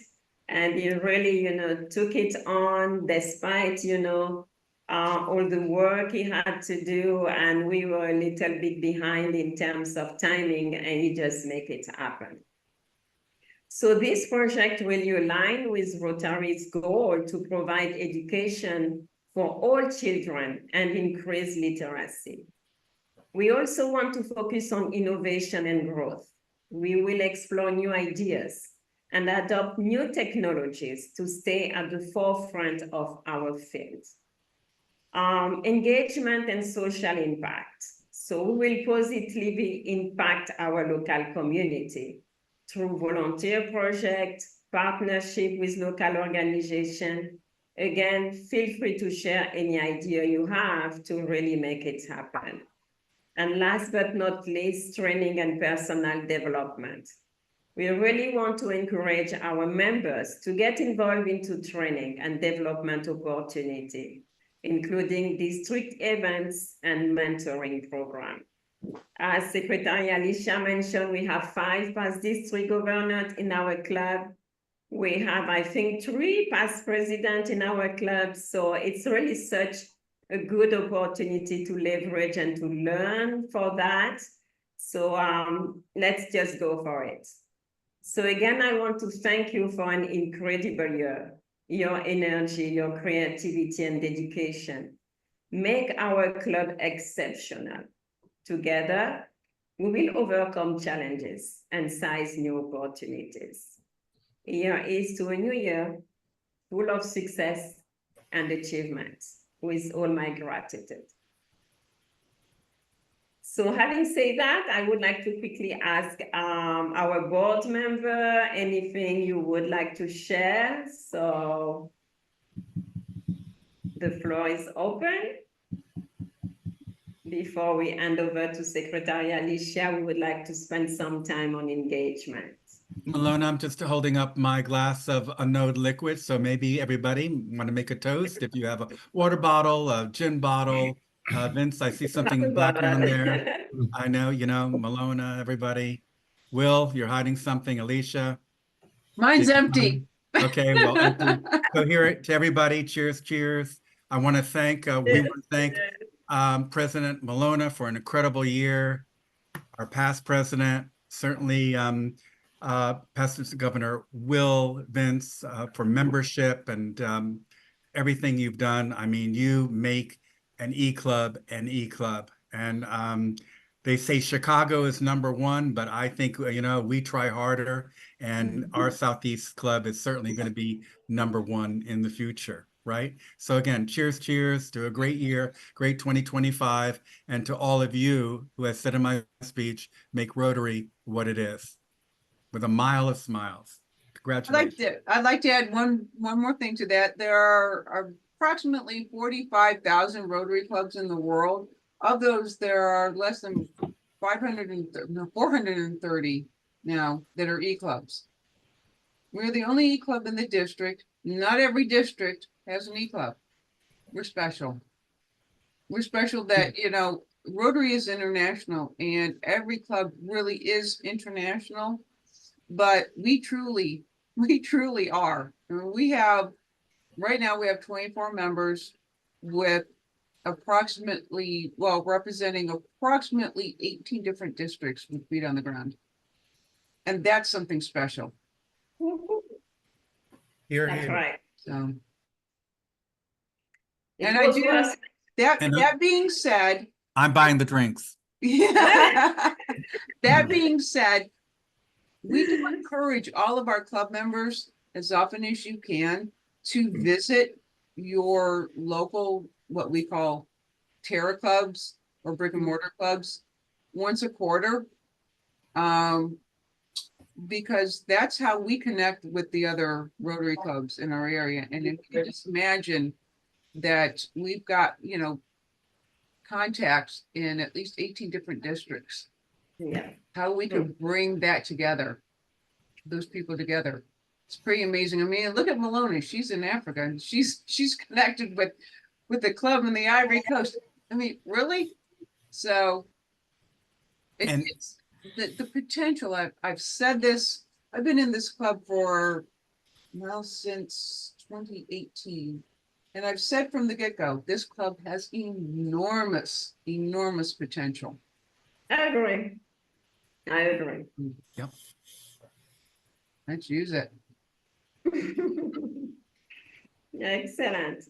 and he really, you know, took it on despite, you know, all the work he had to do, and we were a little bit behind in terms of timing, and he just make it happen. So this project will align with Rotary's goal to provide education for all children and increase literacy. We also want to focus on innovation and growth. We will explore new ideas and adopt new technologies to stay at the forefront of our field. Engagement and social impact. So we will positively impact our local community through volunteer projects, partnership with local organizations, Again, feel free to share any idea you have to really make it happen. And last but not least, training and personal development. We really want to encourage our members to get involved into training and development opportunity, including district events and mentoring program. As Secretary Alicia mentioned, we have 5 past district governors in our club. We have, I think, 3 past presidents in our club. So it's really such a good opportunity to leverage and to learn for that. So let's just go for it. So again, I want to thank you for an incredible year. Your energy, your creativity and dedication make our club exceptional. Together, we will overcome challenges and seize new opportunities. Here is to a new year full of success and achievements with all my gratitude. So having said that, I would like to quickly ask our board member anything you would like to share. So the floor is open. Before we hand over to Secretary Alicia, we would like to spend some time on engagement. Malone, I'm just holding up my glass of unknown liquid, so maybe everybody want to make a toast. If you have a water bottle, a gin bottle, Vince, I see something in the background there. I know, you know, Malona, everybody. Will, you're hiding something. Alicia. Mine's empty. Okay, well, empty. So here to everybody, cheers, cheers. I want to thank, we want to thank President Malona for an incredible year. Our past president, certainly past Governor Will, Vince, for membership and everything you've done. I mean, you make an E-Club an E-Club. And they say Chicago is #1, but I think, you know, we try harder, and our Southeast Club is certainly going to be #1 in the future, right? So again, cheers, cheers to a great year, great 2025, and to all of you who, as said in my speech, make Rotary what it is, with a mile of smiles. Congratulations. I'd like to add one more thing to that. There are approximately 45,000 Rotary clubs in the world. Of those, there are less than 430 now that are E-Clubs. We're the only E-Club in the district. Not every district has an E-Club. We're special. We're special that, you know, Rotary is international and every club really is international, but we truly are. We have, right now we have 24 members with approximately, well, representing approximately 18 different districts with feet on the ground. And that's something special. Here, That's here. right. So, It and I goes do, without that being said, I'm buying the drinks. that being said, we do encourage all of our club members as often as you can to visit your local, what we call Terra clubs or brick and mortar clubs once a quarter. Because that's how we connect with the other Rotary clubs in our area. And if you just imagine that we've got, you know, contacts in at least 18 different districts, Yeah. how we can bring that together, those people together. It's pretty amazing. I mean, look at Maloney. She's in Africa and she's connected with the club in the Ivory Coast. I mean, really? So it's the potential. I've said this. I've been in this club for, well, since 2018. And I've said from the get-go, this club has enormous potential. I agree. Yep. Let's use it. Excellent.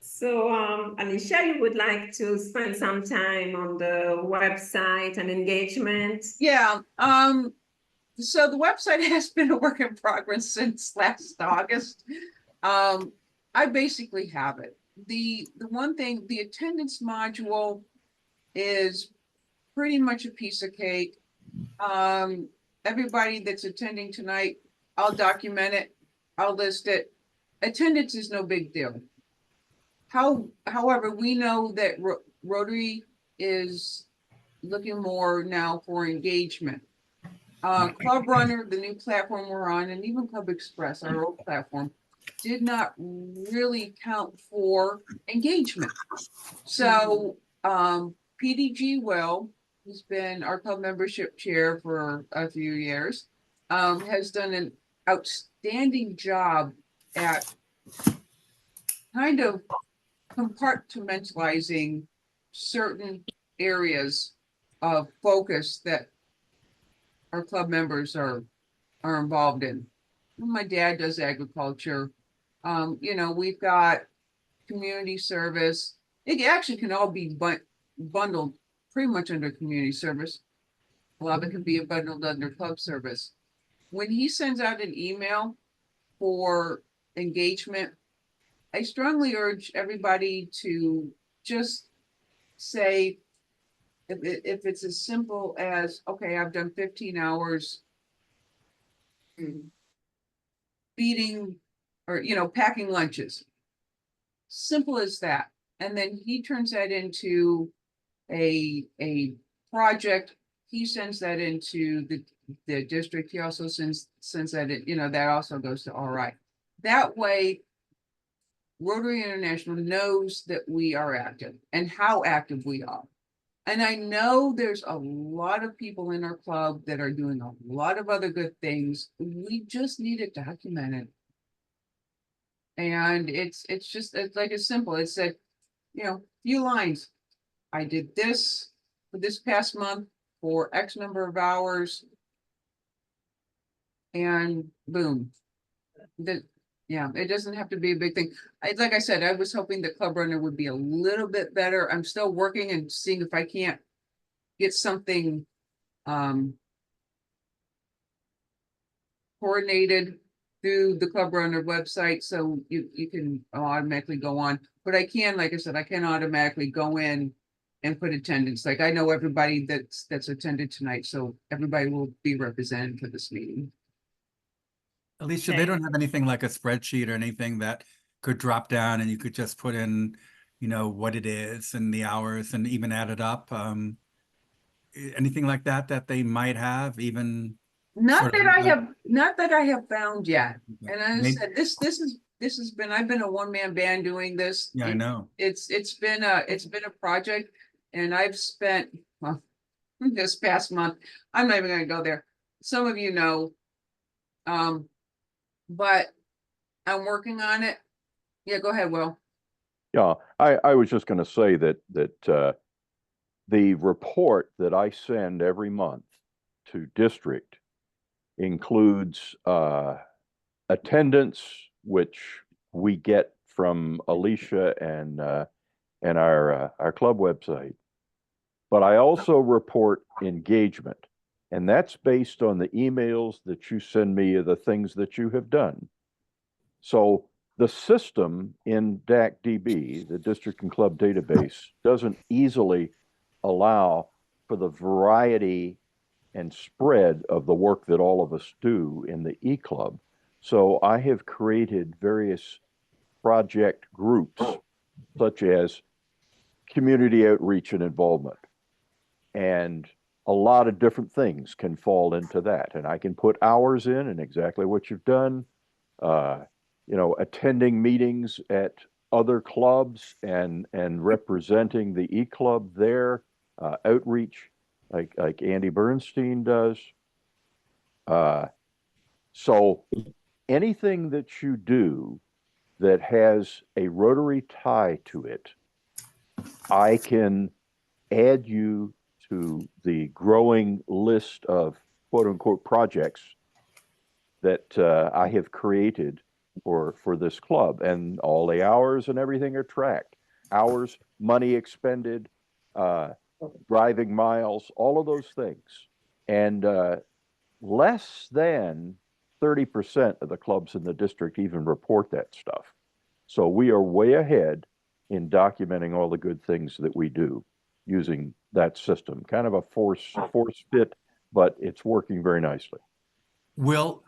So, Alicia, you would like to spend some time on the website and engagement? Yeah. So the website has been a work in progress since last August. I basically have it. The one thing, the attendance module is pretty much a piece of cake. Everybody that's attending tonight, I'll document it, I'll list it. attendance is no big deal. However, we know that Rotary is looking more now for engagement. Club Runner, the new platform we're on, and even Club Express, our old platform, did not really count for engagement. So PDG Will, who's been our club membership chair for a few years, has done an outstanding job at kind of compartmentalizing certain areas of focus that our club members are involved in. My dad does agriculture. You know, we've got community service. It actually can all be bundled pretty much under community service. A lot of it can be bundled under club service. When he sends out an email for engagement, I strongly urge everybody to just say, if it's as simple as, okay, I've done 15 hours feeding or, you know, packing lunches. Simple as that. And then he turns that into a project. He sends that into the district. He also sends that, you know, that also goes to RI. That way, Rotary International knows that we are active and how active we are. And I know there's a lot of people in our club that are doing a lot of other good things. We just need it documented. And it's like it's simple. It said, you know, few lines. I did this for this past month for X number of hours. And boom. Yeah, it doesn't have to be a big thing. Like I said, I was hoping that Club Runner would be a little bit better. I'm still working and seeing if I can't get something coordinated through the Club Runner website so you can automatically go on. But I can, like I said, I can automatically go in and put attendance. Like I know everybody that's attended tonight, so everybody will be represented for this meeting. Alicia, Okay. they don't have anything like a spreadsheet or anything that could drop down and you could just put in, you know, what it is and the hours and even add it up. Anything like that they might have, even Not sort of that I have found yet. And as I Maybe- said, this has been, I've been a one-man band doing this. Yeah, I know. It's been a project, and I've spent, well, this past month, I'm not even gonna go there. Some of you know. But I'm working on it. Yeah, go ahead, Will. Yeah, I was just going to say that the report that I send every month to district includes attendance, which we get from Alicia and our club website. But I also report engagement, and that's based on the emails that you send me of the things that you have done. So the system in DAC-DB, the District and Club Database, doesn't easily allow for the variety and spread of the work that all of us do in the E-Club. So I have created various project groups, such as community outreach and involvement. And a lot of different things can fall into that. And I can put hours in and exactly what you've done, you know, attending meetings at other clubs and representing the E-Club there, outreach like Andy Bernstein does. So anything that you do that has a Rotary tie to it, I can add you to the growing list of quote unquote projects that I have created for this club, and all the hours and everything are tracked. Hours, money expended, driving miles, all of those things. And less than 30% of the clubs in the district even report that stuff. So we are way ahead in documenting all the good things that we do using that system. Kind of a force fit, but it's working very nicely. Will,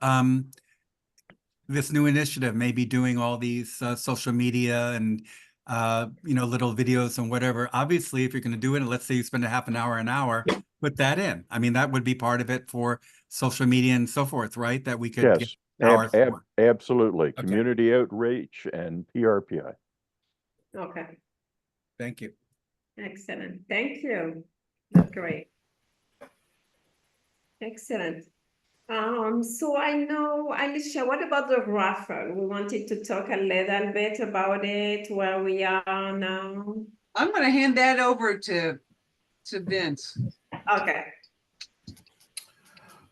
this new initiative, maybe doing all these social media and little videos and whatever. Obviously, if you're going to do it, and let's say you spend a half an hour, put that in. I mean, that would be part of it for social media and so forth, right? That we could get Yes, hours for. absolutely. Community outreach and PRPI. Okay, Thank you. excellent. Thank you. That's great. Excellent. So I know, Alicia, what about the raffle? We wanted to talk a little bit about it, where we are now. I'm gonna hand that over to Vince. Okay.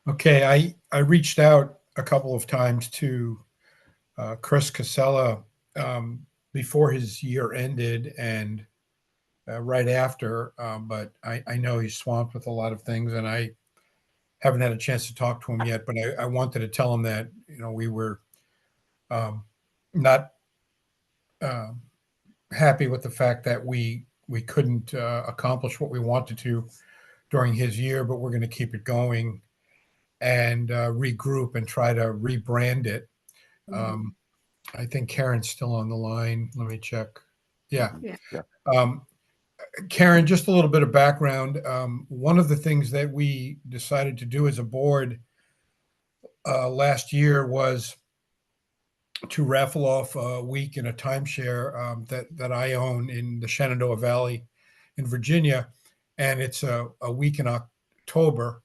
Okay, I reached out a couple of times to Chris Casella before his year ended and right after, but I know he's swamped with a lot of things, and I haven't had a chance to talk to him yet. But I wanted to tell him that we were not happy with the fact that we couldn't accomplish what we wanted to during his year, but we're going to keep it going and regroup and try to rebrand it. I think Karen's still on the line. Let me check. Yeah. Karen, just a little bit of background. One of the things that we decided to do as a board last year was to raffle off a week in a timeshare that I own in the Shenandoah Valley in Virginia, and it's a week in October.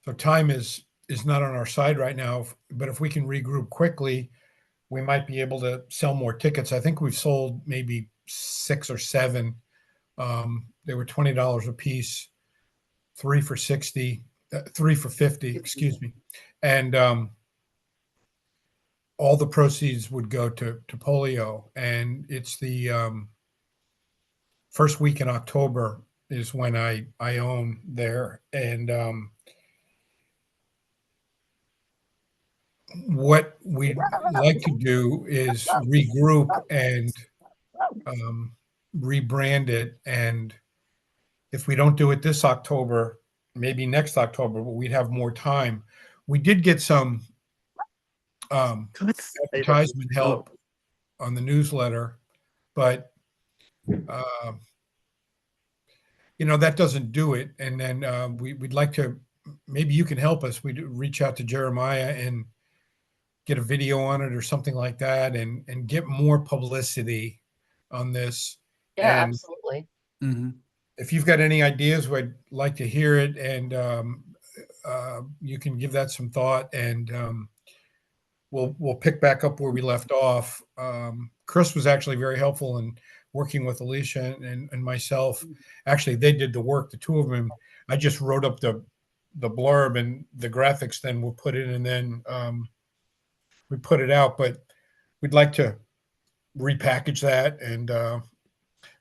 So time is not on our side right now, but if we can regroup quickly, we might be able to sell more tickets. I think we've sold maybe 6 or 7. They were $20 a piece, 3 for 60, 3 for 50, excuse me. And all the proceeds would go to polio. And it's the first week in October is when I own there. And what we'd like to do is regroup and rebrand it. And if we don't do it this October, maybe next October, but we'd have more time. We did get some advertisement help on the newsletter, but that doesn't do it. And then we'd like to, maybe you can help us. We'd reach out to Jeremiah and get a video on it or something like that, and get more publicity on this. Yeah, And absolutely. if you've got any ideas, we'd like to hear it, and you can give that some thought, and we'll pick back up where we left off. Chris was actually very helpful in working with Alicia and myself. Actually, they did the work, the two of them. I just wrote up the blurb, and the graphics then we'll put in, and then we put it out. But we'd like to repackage that, and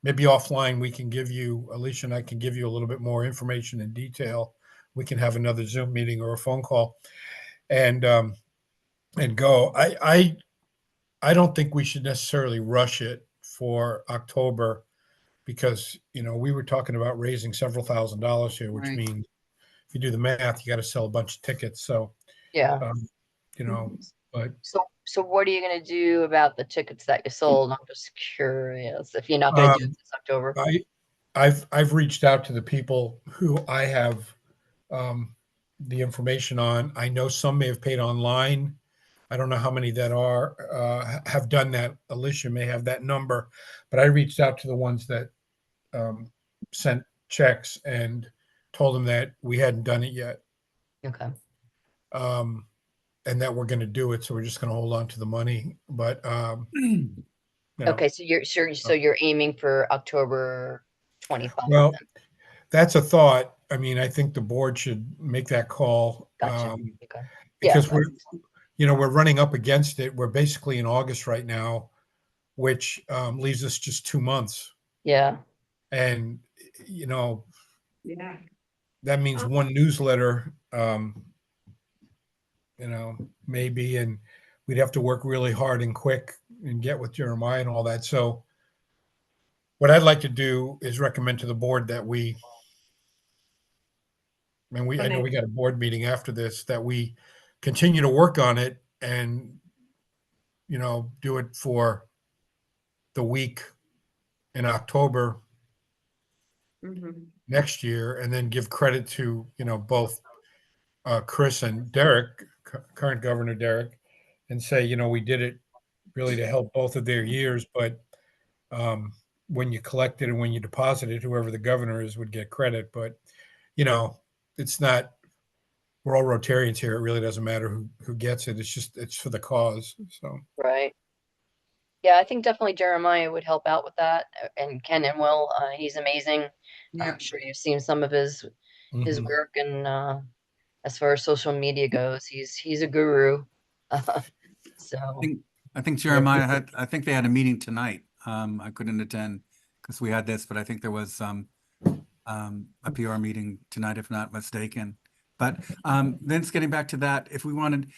maybe offline we can give you, Alicia and I can give you a little bit more information in detail. We can have another Zoom meeting or a phone call and go. I don't think we should necessarily rush it for October, because we were talking about raising several $1,000s here, which means if you do the math, you got to sell a bunch of tickets. So yeah, but so what are you going to do about the tickets that you sold? I'm just curious if you're not going to do it this October. I've reached out to the people who I have the information on. I know some may have paid online. I don't know how many that have done that. Alicia may have that number, but I reached out to the ones that sent checks and told them that we hadn't done it yet. Okay. And that we're going to do it. So we're just going to hold on to the money. But okay, so you're aiming for October 25. Well, that's a thought. I mean, I think the board should make that call. Gotcha. Okay. Because we're running up against it. We're basically in August right now, which leaves us just 2 months. Yeah. And that means Uh-huh. one newsletter, maybe, and we'd have to work really hard and quick and get with Jeremiah and all that. So what I'd like to do is recommend to the board that I know we got a board meeting after this, that we continue to work on it and, do it for the week in October next year, and then give credit to, both Chris and Derek, current Governor Derek, and say, we did it really to help both of their years, but when you collect it and when you deposit it, whoever the governor is would get credit. But, it's not, we're all Rotarians here. It really doesn't matter who gets it. It's for the cause. So, Right. Yeah, I think definitely Jeremiah would help out with that, and Ken and Will. He's amazing. Yeah. I'm sure you've seen some of his mhm. work, and as far as social media goes, he's a guru. So I think Jeremiah I think they had a meeting tonight. I couldn't attend because we had this, but I think there was a PR meeting tonight, if not mistaken. But Vince, getting back to that, if we wanted,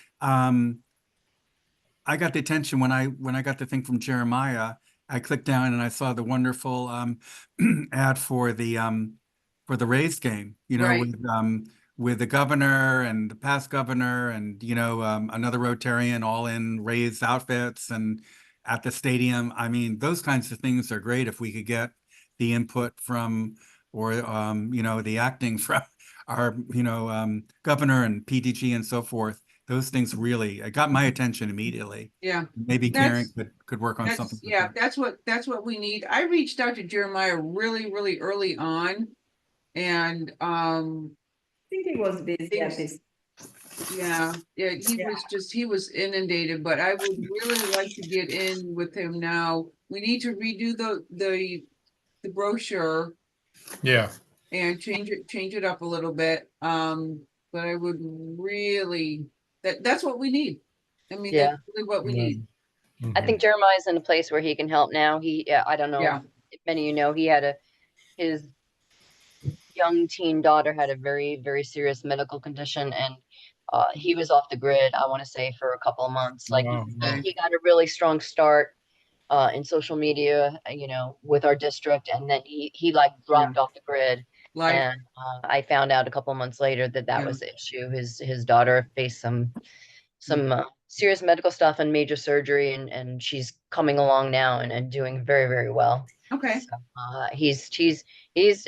I got the attention when I got the thing from Jeremiah. I clicked down and I saw the wonderful ad for the Rays game. Right. With the governor and the past governor and another Rotarian all in Rays outfits and at the stadium. I mean, those kinds of things are great if we could get the input from or the acting from our governor and PDG and so forth. Those things really, it got my attention immediately. Yeah. Maybe Karen could work on something. Yeah, that's what we need. I reached out to Jeremiah really, really early on. And I think he was busy at this. Yeah, he was inundated, but I would really like to get in with him now. We need to redo the brochure. Yeah. And change it up a little bit. But I would really, that's what we need. I mean, Yeah. that's really what we need. I think Jeremiah's in a place where he can help now. I don't know if many of you know, he had his young teen daughter had a very, very serious medical condition, and he was off the grid, I want to say, for a couple of months. Like he got a really strong start in social media, with our district, and then he like dropped off the grid. And I found out a couple of months later that was the issue. His daughter faced some serious medical stuff and major surgery, and she's coming along now and doing very, very well. Okay. So, he's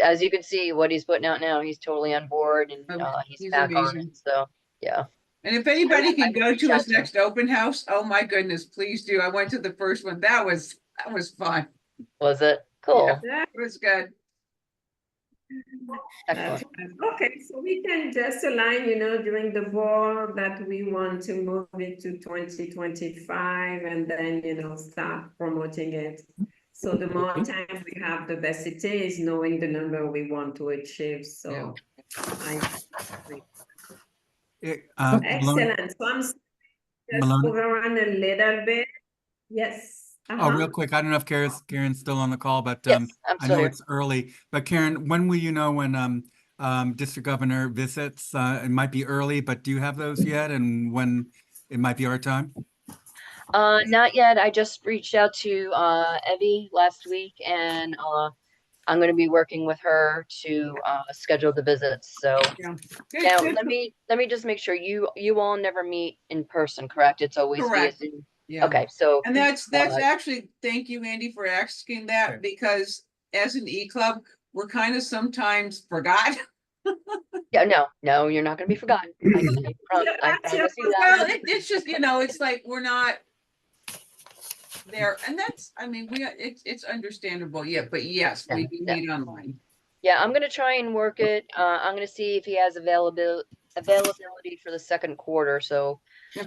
as you can see what he's putting out now, he's totally on board, and he's back amazing. on it. So yeah. And if anybody can go to his next open house, oh my goodness, please do. I went to the first one. That was fun. Was it? Cool. Yeah, it was good. Excellent. Okay, so we can just align, during the board that we want to move it to 2025 and then, start promoting it. So the more time we have, the best it is, knowing the number we want to achieve. So I agree. Excellent. So I'm just overrun a little bit. Yes. Oh, real quick. I don't know if Karen's still on the call, but Yes, I know it's early. But Karen, when will you know when District Governor visits? It might be early, but do you have those yet? And when it might be our time? Not yet. I just reached out to Evie last week, and I'm going to be working with her to schedule the visits. So now let me just make sure you all never meet in person, correct? It's always correct. via Zoom. Yeah. Okay, so and that's actually, thank you, Andy, for asking that, because as an e-club, we're kind of sometimes forgot. Yeah, no, you're not going to be forgotten. I promise you that. Well, it's just, it's like we're not there, and that's, I mean, it's understandable. Yeah, but yes, we meet online. Yeah, I'm going to try and work it. I'm going to see if he has availability for the second quarter. So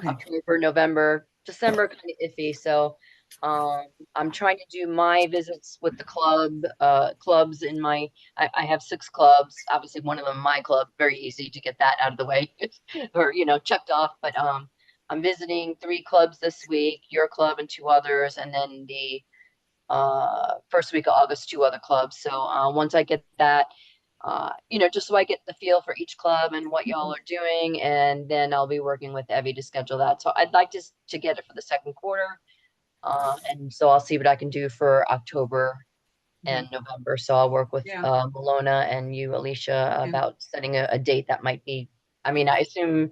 October, November, December kind of iffy. So I'm trying to do my visits with the clubs in my, I have 6 clubs, obviously one of them my club, very easy to get that out of the way or, checked off. But I'm visiting 3 clubs this week, your club and 2 others. And then the first week of August, 2 other clubs. So once I get that, just so I get the feel for each club and what y'all are doing, and then I'll be working with Evie to schedule that. So I'd like to get it for the second quarter, and so I'll see what I can do for October and November. So I'll work with Malona and you, Alicia, about setting a date that might be. I mean, I assume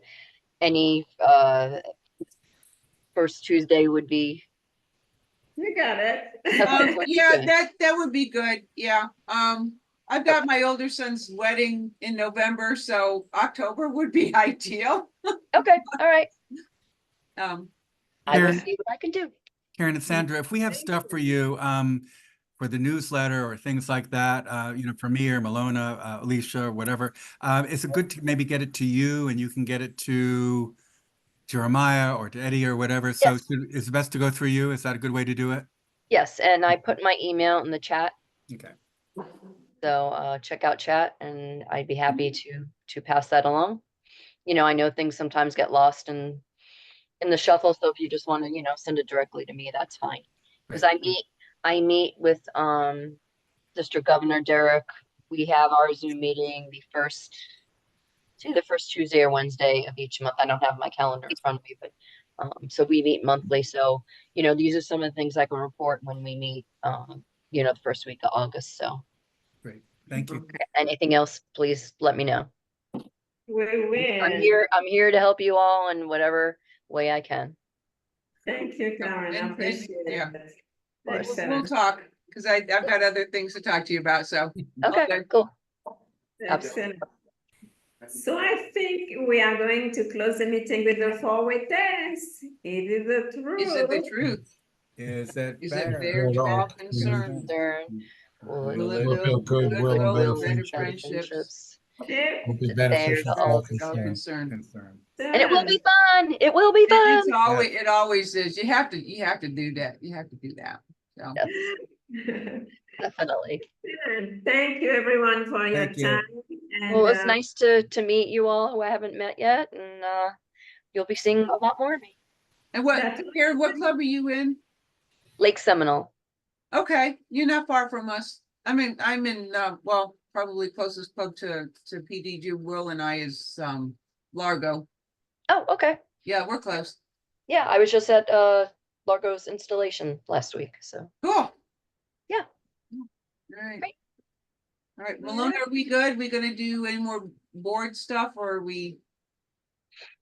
any first Tuesday would be. You got it. Okay. Yeah, Good. that would be good. Yeah. I've got my older son's wedding in November, so October would be ideal. Okay, all right. Um, I will Karen? see what I can do. Karen and Sandra, if we have stuff for you, for the newsletter or things like that, for me or Malona, Alicia, or whatever, is it good to maybe get it to you and you can get it to Jeremiah or to Eddie or whatever? So Yes. is it best to go through you? Is that a good way to do it? Yes, and I put my email in the chat, Okay. so check out chat, and I'd be happy to pass that along. I know things sometimes get lost in the shuffle, so if you just want to, send it directly to me, that's fine. Because I meet with District Governor Derek. We have our Zoom meeting it's either first Tuesday or Wednesday of each month. I don't have my calendar in front of me, but so we meet monthly. So, these are some of the things I can report when we meet, the first week of August. So Great. Thank you. anything else, please let me know. We will. I'm here to help you all in whatever way I can. Thank you, Karen. I And- appreciate yeah. it. we'll Excellent. talk, because I've got other things to talk to you about, so. Okay, Okay. cool. Excellent. So I think we are going to close the meeting with the forward test. It is the truth. Is it the truth? Is it Is fair? it fair to all Mhm. concerned? Concern. Will it Will build goodwill and build better better friendships. friendships? Yeah. Will be Is it fair beneficial to to all all All concerned. concerned. And it will be fun. It will be fun. It's always, it always is. You have to do that. You have to do that. So. Yes, definitely. Thank you, everyone, for your Thank you. time. And, Well, it's nice to meet you all who I haven't met yet, and you'll be seeing a lot more of me. And what, That's- Karen, what club are you in? Lake Seminole. Okay, you're not far from us. I mean, I'm in, well, probably closest club to PDG Will and I is, Largo. Oh, okay. Yeah, we're close. Yeah, I was just at Largo's installation last week, so Cool. Yeah. All right. Great. All right, Malona, are we good? We gonna do any more board stuff, or are we?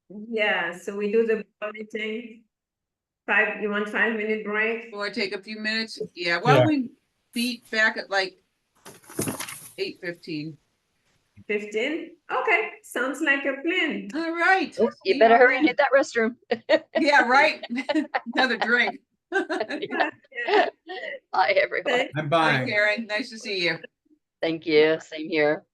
Yeah, so we do the board meeting. You want 5-minute break? You wanna take a few minutes? Yeah, why don't we beat back at like 8:15? 15? Okay, sounds like a plan. All right. you See better y'all hurry and then. hit that restroom. Yeah, right. Another drink. Yeah. Bye, everyone. Thank I'm Bye, buying. Karen. Nice to see you. Thank you. Same here.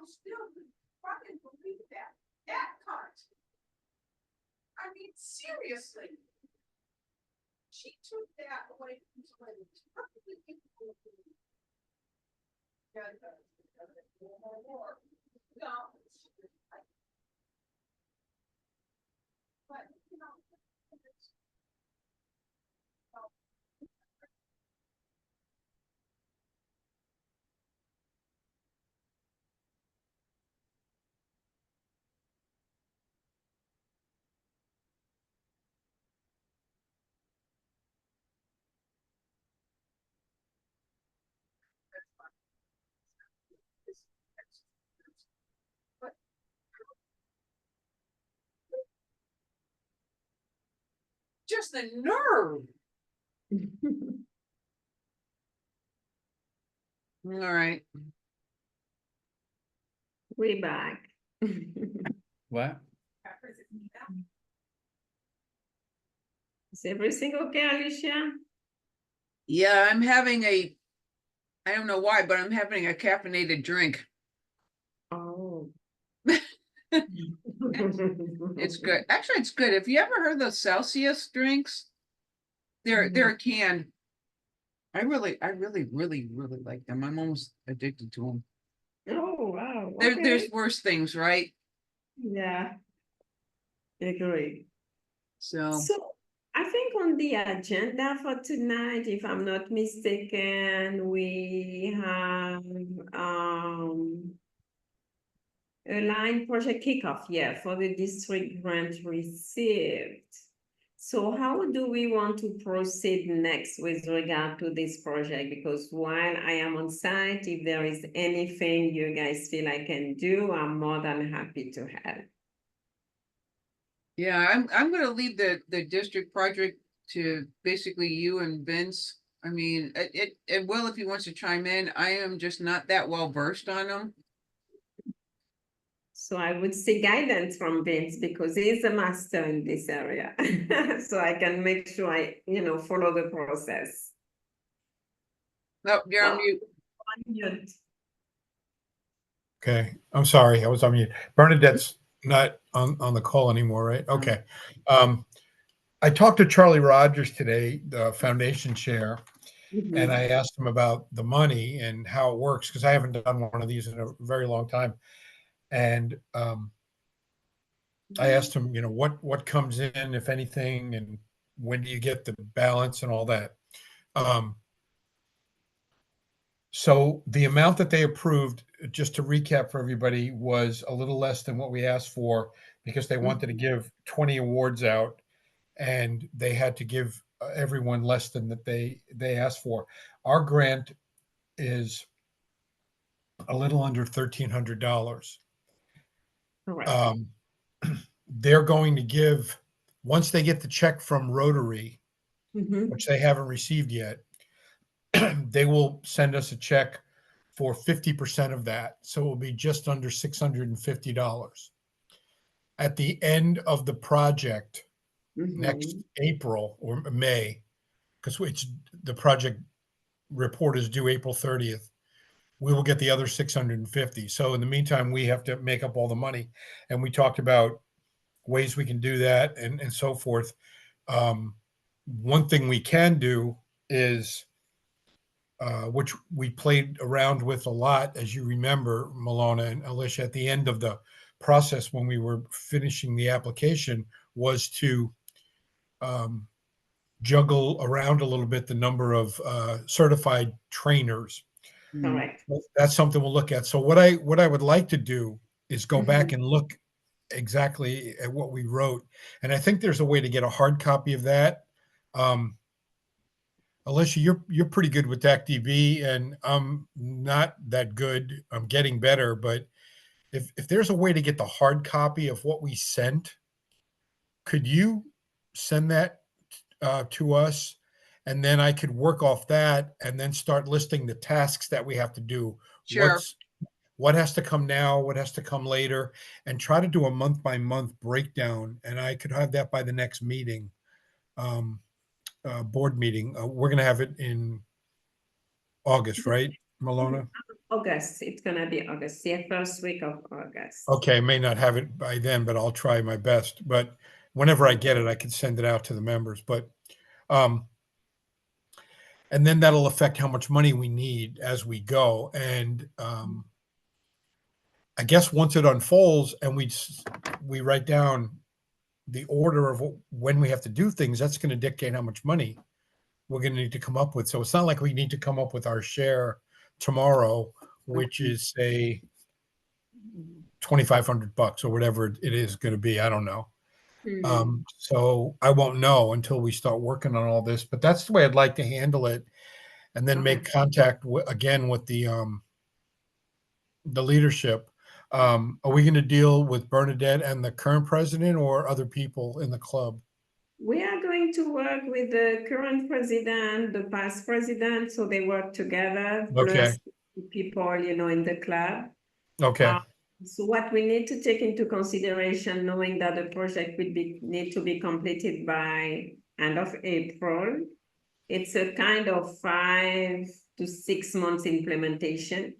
still fucking believe that. That part. I mean, seriously. She took that away from somebody. But, you know, just the nerve. All right. Way back. What? Is everything okay, Alicia? Yeah, I'm having I don't know why, but I'm having a caffeinated drink. Oh. It's good. Actually, it's good. Have you ever heard those Celsius drinks? They're a can. I really like them. I'm almost addicted to them. Oh, wow. There's Okay. worse things, right? Yeah. Agree. So So I think on the agenda for tonight, if I'm not mistaken, we have a line project kickoff, yeah, for the district grant received. So how do we want to proceed next with regard to this project? Because while I am on site, if there is anything you guys feel I can do, I'm more than happy to help. yeah, I'm gonna leave the district project to basically you and Vince. I mean, it will if he wants to chime in. I am just not that well versed on them. So I would seek guidance from Vince because he is a master in this area. So I can make sure I, follow the process. No, you're on mute. Mute. Okay, I'm sorry, I was on mute. Bernadette's not on the call anymore, right? Okay. I talked to Charlie Rogers today, the foundation chair, and I asked him about the money and how it works because I haven't done one of these in a very long time. And I asked him, what comes in, if anything, and when do you get the balance and all that. So the amount that they approved, just to recap for everybody, was a little less than what we asked for because they wanted to give 20 awards out and they had to give everyone less than that they asked for. Our grant is a little under $1,300. Correct. They're going to give, once they get the check from Rotary, which they haven't received yet, they will send us a check for 50% of that. So it will be just under $650. At the end of the project, next April or May, because the project report is due April 30th, we will get the other 650. So in the meantime, we have to make up all the money. And we talked about ways we can do that and so forth. One thing we can do is, which we played around with a lot, as you remember, Malona and Alicia, at the end of the process when we were finishing the application, was to juggle around a little bit the number of certified trainers. Correct. That's something we'll look at. So what I would like to do is go back and look exactly at what we wrote. And I think there's a way to get a hard copy of that. Alicia, you're pretty good with DACDV, and I'm not that good. I'm getting better, but if there's a way to get the hard copy of what we sent, could you send that to us? And then I could work off that and then start listing the tasks that we have to do. Sure. What has to come now, what has to come later, and try to do a month by month breakdown. And I could have that by the next meeting, board meeting. We're going to have it in August, right, Malona? August. It's gonna be August. Yeah, first week of August. Okay, I may not have it by then, but I'll try my best. But whenever I get it, I can send it out to the members. But and then that'll affect how much money we need as we go. And I guess once it unfolds and we write down the order of when we have to do things, that's going to dictate how much money we're going to need to come up with. So it's not like we need to come up with our share tomorrow, which is say $2,500 or whatever it is going to be. I don't know. So I won't know until we start working on all this, but that's the way I'd like to handle it. And then make contact again with the leadership. Are we going to deal with Bernadette and the current president or other people in the club? We are going to work with the current president, the past president, so they work together. Okay. Plus people, you know, in the club. Okay. So what we need to take into consideration, knowing that the project will need to be completed by end of April, it's a kind of 5 to 6 months implementation.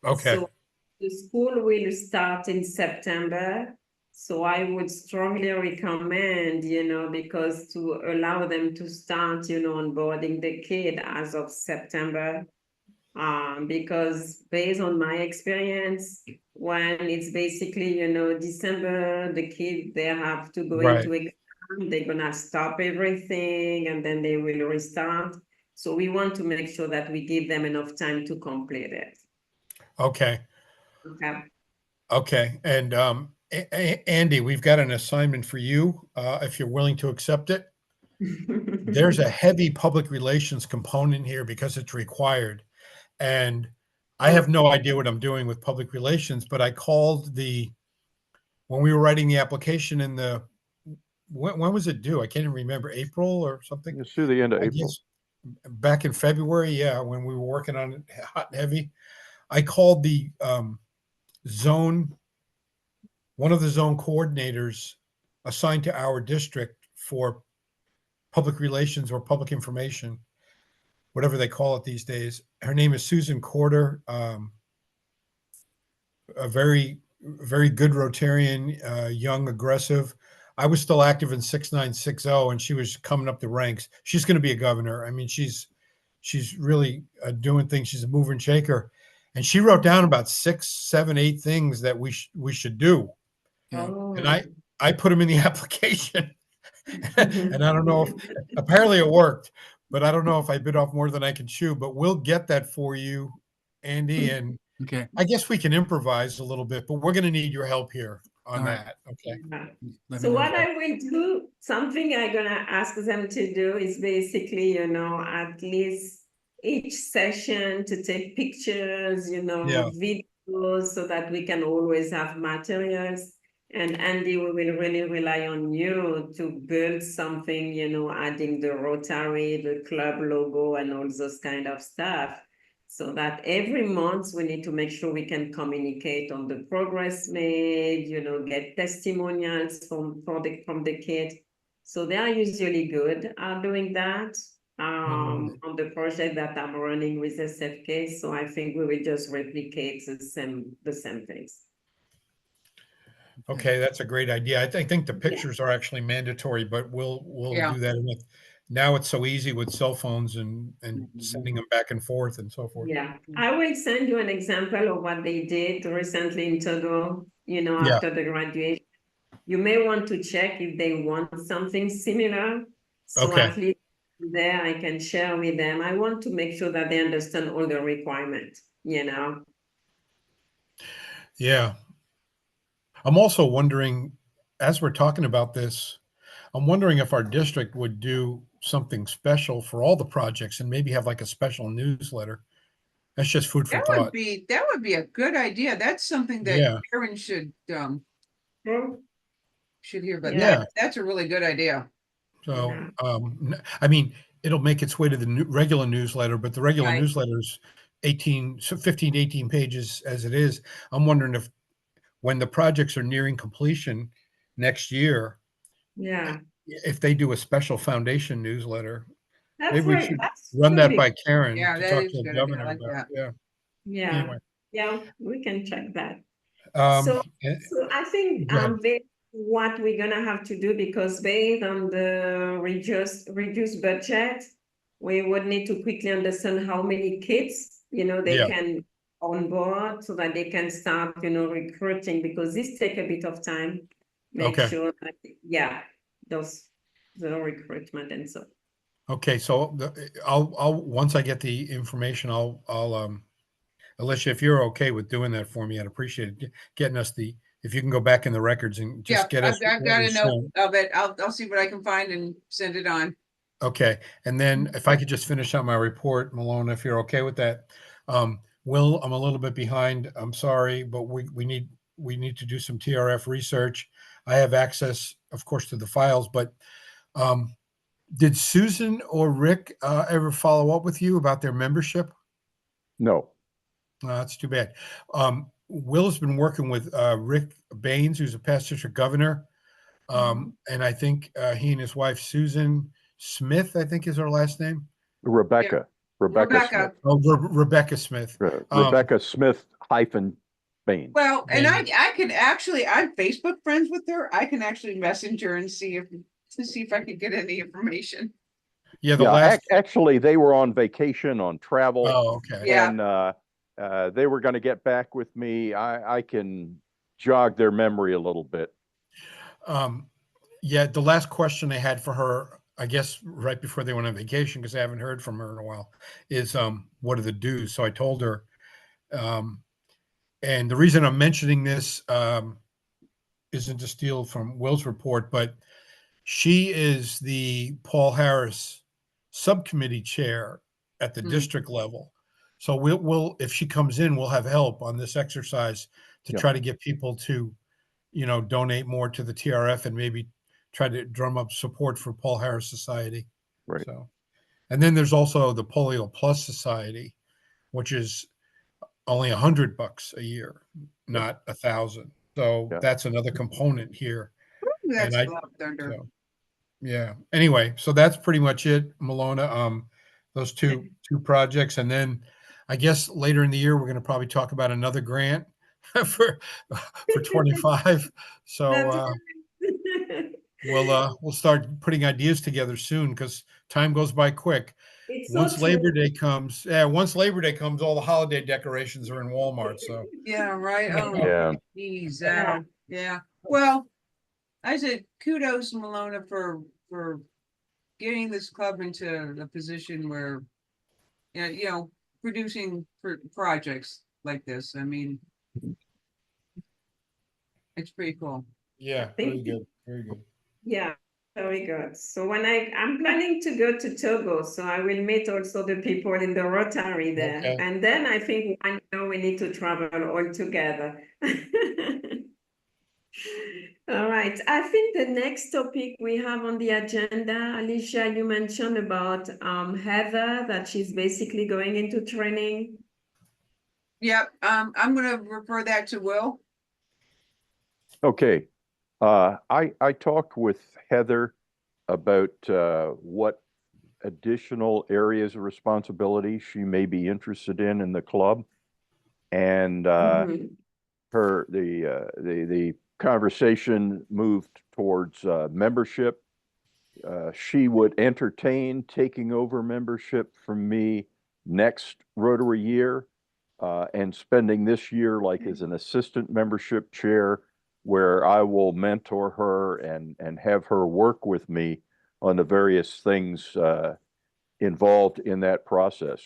Okay. So the school will start in September. So I would strongly recommend, you know, because to allow them to start, you know, onboarding the kid as of September. Because based on my experience, when it's basically, you know, December, the kid, they have to go into exam, they're gonna stop everything and then they will restart. So we want to make sure that we give them enough time to complete it. Okay. Okay. Okay. And Andy, we've got an assignment for you, if you're willing to accept it. There's a heavy public relations component here because it's required. And I have no idea what I'm doing with public relations, but I called when we were writing the application when was it due? I can't even remember, April or something? It's through the end of I April. guess back in February, yeah, when we were working on it hot and heavy. I called the one of the zone coordinators assigned to our district for public relations or public information, whatever they call it these days. Her name is Susan Corder, a very, very good Rotarian, young, aggressive. I was still active in 6960 and she was coming up the ranks. She's going to be a governor. I mean, she's really doing things. She's a mover and shaker. And she wrote down about 6, 7, 8 things that we should do. And I put them in the application. And I don't know if apparently it worked, but I don't know if I bit off more than I can chew, but we'll get that for you, Andy. And Okay. I guess we can improvise a little bit, but we're going to need your help here on All right. that. Okay. So what I will do, something I'm gonna ask them to do is basically, you know, at least each session to take pictures, you know, videos, so that we can always have materials. And Andy, we will really rely on you to build something, you know, adding the Rotary, the club logo and all those kind of stuff. So that every month we need to make sure we can communicate on the progress made, you know, get testimonials from the kid. So they are usually good at doing that on the project that I'm running with SFK. So I think we will just replicate the same things. Okay, that's a great idea. I think the pictures are actually mandatory, but we'll do that. Now it's so easy with cell phones and sending them back and forth and so forth. Yeah, I will send you an example of what they did recently in Togo, you know, after the graduation. You may want to check if they want something similar. So at least there I can share with them. I want to make sure that they understand all the requirements, you know. Yeah. I'm also wondering, as we're talking about this, I'm wondering if our district would do something special for all the projects and maybe have like a special newsletter. That's just food for thought. That would be a good idea. That's something that Karen should hear, but that's a really good idea. So, I mean, it'll make its way to the regular newsletter, but the regular newsletter is 15 to 18 pages as it is. I'm wondering if when the projects are nearing completion next year, if they do a special foundation newsletter, maybe we should run that by Karen to talk to the governor about. Yeah, Anyway, yeah, we can check that. um, So, eh, so I think go ahead. what we're gonna have to do, because based on the reduced budget, we would need to quickly understand how many kids, they Yeah. can on board so that they can start, recruiting, because this take a bit of time. Make Okay. sure that, yeah, the recruitment and so. Okay, so I'll once I get the information, I'll Alicia, if you're okay with doing that for me, I'd appreciate it. Getting us if you can go back in the records and Yeah, just get us. I've what got we a note shown. of it. I'll see what I can find and send it on. Okay, and then if I could just finish out my report, Malone, if you're okay with that. Will, I'm a little bit behind. I'm sorry, but we need to do some TRF research. I have access, of course, to the files, but did Susan or Rick ever follow up with you about their membership? No. That's too bad. Will has been working with Rick Baines, who's a past district governor. And I think he and his wife, Susan Smith, I think is her last name. Rebecca. Rebecca Smith. Oh, Rebecca Smith. Rebecca Smith hyphen Baines. Well, and Baines. I can actually, I'm Facebook friends with her. I can actually message her and see if I could get any information. Yeah, the Yeah, last. actually, they were on vacation, on travel. Oh, okay. Yeah. And they were going to get back with me. I can jog their memory a little bit. Yeah, the last question I had for her, I guess right before they went on vacation, because I haven't heard from her in a while, is what are the dues? So I told her, and the reason I'm mentioning this isn't to steal from Will's report, but she is the Paul Harris subcommittee chair at the district level. So we'll if she comes in, we'll have help on this exercise to try to get people to, donate more to the TRF and maybe try to drum up support for Paul Harris Society. Right. So, and then there's also the Polio Plus Society, which is only $100 a year, not 1,000. So that's another component here. That's And a lot of thunder. so, yeah. Anyway, so that's pretty much it, Malona. Those two projects, and then I guess later in the year we're going to probably talk about another grant for 25. So we'll start putting ideas together soon because time goes by quick. Once Labor Day comes, all the holiday decorations are in Walmart. So Yeah, right. Oh, Yeah. geez. Yeah. Well, I said kudos, Malona, for getting this club into a position where, producing projects like this. I mean, it's pretty cool. Yeah, very good. Very good. Yeah, very good. So when I'm planning to go to Togo, so I will meet also the people in the Rotary there. Okay. And then I think I know we need to travel all together. All right, I think the next topic we have on the agenda, Alicia, you mentioned about Heather, that she's basically going into training. Yep. I'm gonna refer that to Will. Okay. I talked with Heather about what additional areas of responsibility she may be interested in the club. And the conversation moved towards membership. She would entertain taking over membership from me next Rotary year and spending this year like as an assistant membership chair, where I will mentor her and have her work with me on the various things involved in that process.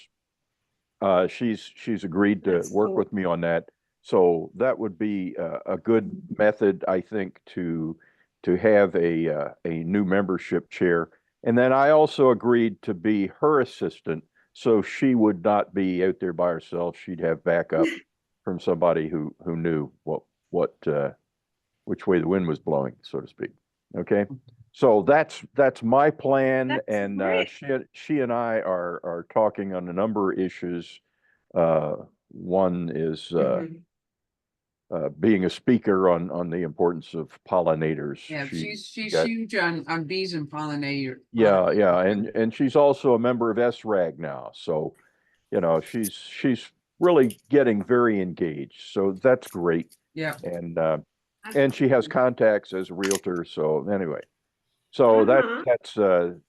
She's agreed to work with me on that. So that would be a good method, I think, to have a new membership chair. And then I also agreed to be her assistant, so she would not be out there by herself. She'd have backup from somebody who knew which way the wind was blowing, so to speak. Okay, so that's my plan, That's and great. she and I are talking on a number of issues. One is being a speaker on the importance of pollinators. Yeah, she's got- huge on bees and pollinator. Yeah, and she's also a member of SRAG now, so she's really getting very engaged. So that's great. Yeah. And she has contacts as a realtor. So anyway, so Uh-huh.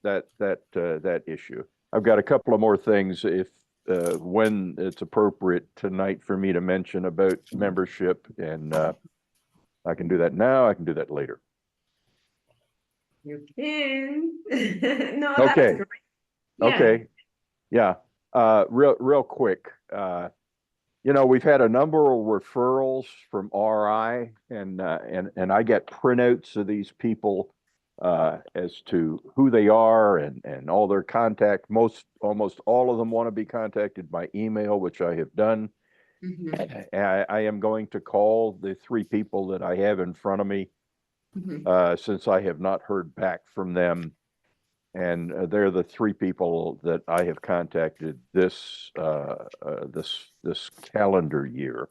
that issue. I've got a couple of more things if when it's appropriate tonight for me to mention about membership, and I can do that now. I can do that later. You can. No, that's Okay. great. Yeah. Okay. Yeah. Real quick. You know, we've had a number of referrals from RI, and I get printouts of these people as to who they are and all their contact. Almost all of them want to be contacted by email, which I have done. Mhm. I am going to call the 3 people that I have in front of me, since I have not heard back from them. And they're the 3 people that I have contacted this calendar year.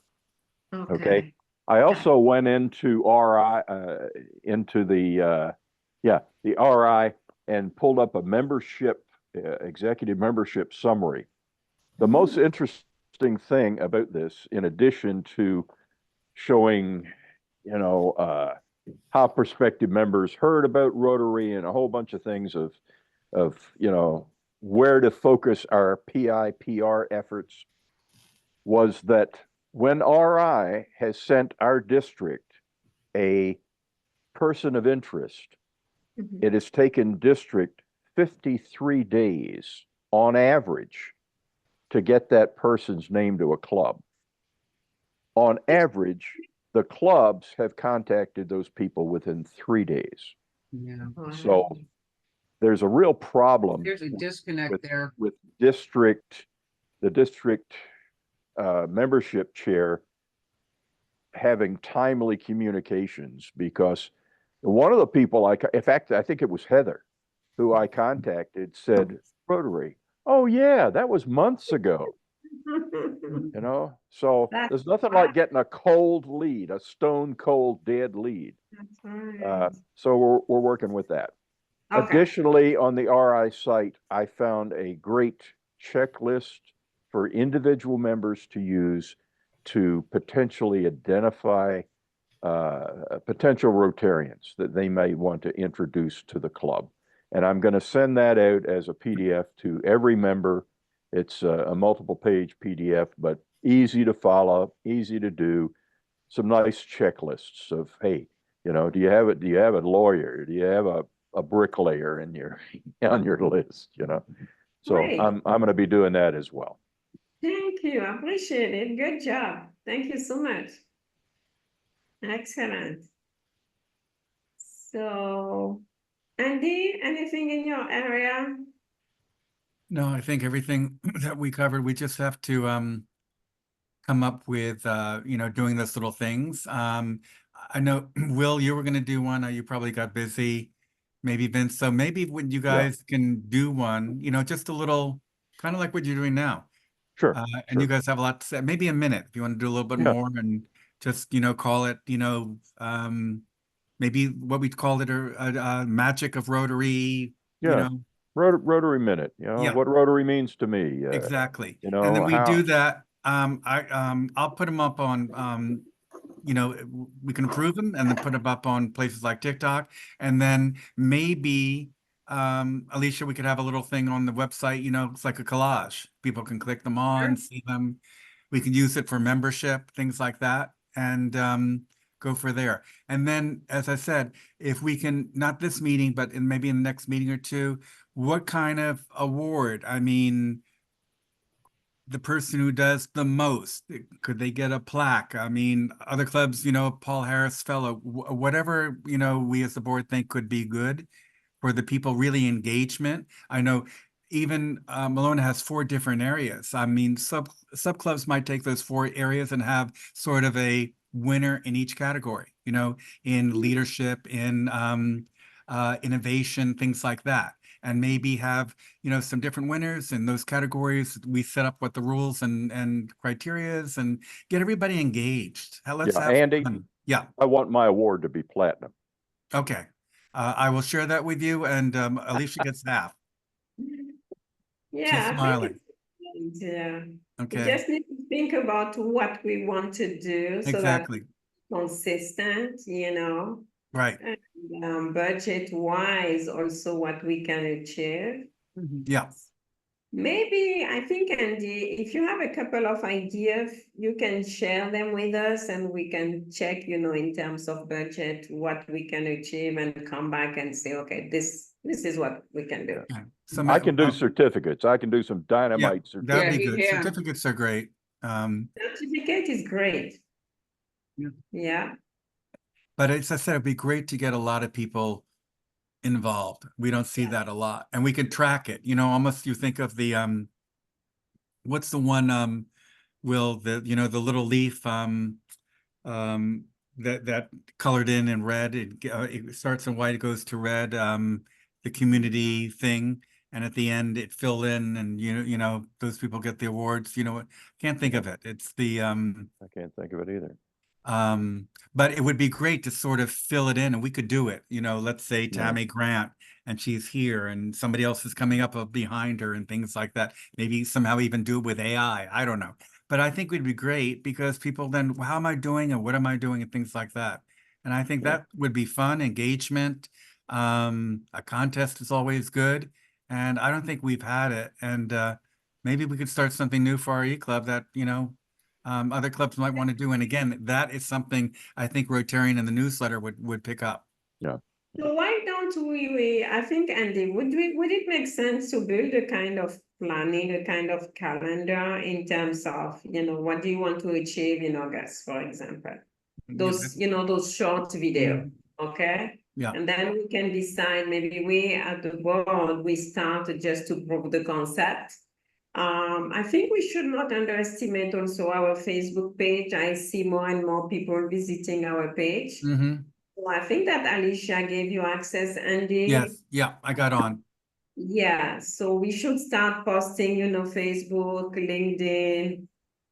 Okay. I also went into RI, into the RI, and pulled up a membership, executive membership summary. The most interesting thing about this, in addition to showing, you know, how prospective members heard about Rotary and a whole bunch of things of you know, where to focus our PI/PR efforts, was that when RI has sent our district a person of interest, it has taken district 53 days on average to get that person's name to a club. On average, the clubs have contacted those people within 3 days. Yeah. So there's a real problem There's a disconnect there. with the district membership chair having timely communications, because one of the people in fact, I think it was Heather who I contacted, said, Rotary, oh yeah, that was months ago. You know, so That's there's nothing like getting a cold lead, a stone cold dead lead. That's right. So we're working with that. Okay. Additionally, on the RI site, I found a great checklist for individual members to use to potentially identify potential Rotarians that they may want to introduce to the club. And I'm going to send that out as a PDF to every member. It's a multiple page PDF, but easy to follow, easy to do. Some nice checklists of, hey, you know, do you have a lawyer? Do you have a bricklayer in your on your list, you know? So Great. I'm going to be doing that as well. Thank you. I appreciate it. Good job. Thank you so much. Excellent. So, Andy, anything in your area? No, I think everything that we covered, we just have to come up with you know, doing those little things. I know, Will, you were going to do one. You probably got busy. Maybe Vince. So maybe when you guys can do one, you know, just a little, kind of like what you're doing now. Sure. And you guys have a lot to say. Maybe a minute if you want to do a little bit more, and just, you know, call it, you know, maybe what we called it a magic of Rotary. You know, Rotary Minute, you know, what Rotary means to me. Exactly. You know, and then we do that. I'll put them up on you know, we can approve them and then put them up on places like TikTok. And then maybe Alicia, we could have a little thing on the website, you know, it's like a collage. People can click them on, see them. We can use it for membership, things like that, and go for there. And then, as I said, if we can, not this meeting, but maybe in the next meeting or two, what kind of award? I mean, the person who does the most, could they get a plaque? I mean, other clubs, you know, Paul Harris Fellow, whatever, you know, we as the board think could be good for the people, really engagement. I know even Malona has 4 different areas. I mean, sub clubs might take those 4 areas and have sort of a winner in each category, you know, in leadership, in innovation, things like that. And maybe have, you know, some different winners in those categories. We set up what the rules and criteria is and get everybody engaged. Let's have Andy, fun. Yeah. I want my award to be platinum. Okay. I will share that with you, and Alicia gets half. Yeah, She's I think smiling. it's, yeah. We Okay, just need to think about what we want to do so that exactly, consistent, you know, right. and budget wise, also what we can achieve. Yeah, Maybe, I think, Andy, if you have a couple of ideas, you can share them with us and we can check, you know, in terms of budget, what we can achieve and come back and say, okay, this is what we can do. okay. So I can do um, certificates. I can do some dynamite that'd be Yeah, good. yeah. Certificates are great. Certificate is great. Yeah. Yeah, But as I said, it'd be great to get a lot of people involved. We don't see that a lot, and we can track it. You know, almost you think of the what's the one Will, the the little leaf that colored in red. It starts in white, it goes to red. The community thing, and at the end it filled in, and you know those people get the awards. You know, can't think of it. It's the I can't think of it either. but it would be great to sort of fill it in, and we could do it. You know, let's say Yeah. Tammy Grant, and she's here, and somebody else is coming up behind her, and things like that. Maybe somehow even do it with AI. I don't know, but I think it would be great because people then, how am I doing, and what am I doing, and things like that. And I think Yeah. that would be fun engagement. A contest is always good, and I don't think we've had it. And maybe we could start something new for our e-club that other clubs might want to do. And again, that is something I think Rotarian in the newsletter would pick up. so why don't we, I think, Andy, would it make sense to build a kind of planning, a kind of calendar in terms of, you know, what do you want to achieve in August, for example? Those, you know, those short videos, okay? Yeah. And then we can decide, maybe we at the board, we start just to prove the concept. I think we should not underestimate also our Facebook page. I see more and more people visiting our page. Mm-hmm. So I think that Alicia gave you access, Andy. Yes. Yeah, I got on. Yeah, so we should start posting, you know, Facebook, LinkedIn,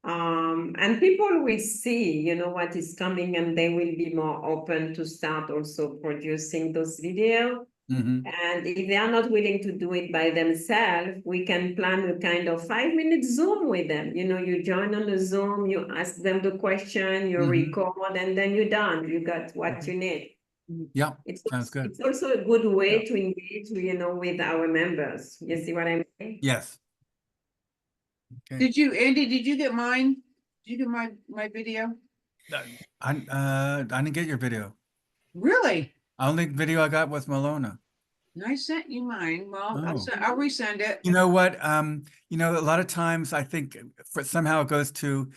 and people will see, you know, what is coming, and they will be more open to start also producing those videos. Mm-hmm. And if they are not willing to do it by themselves, we can plan a kind of 5-minute Zoom with them. You know, you join on the Zoom, you ask them the question, you Mhm. record, and then you're done. You got what you need. Yeah, It's sounds good. It's also a good way to engage, you know, with our members. You see what I mean? Yes. Okay. Andy, did you get mine? Did you get my video? I didn't get your video. Really? Only video I got was Malona. I sent you mine. Well, Oh. I'll resend it. You know what? You know, a lot of times I think somehow it goes to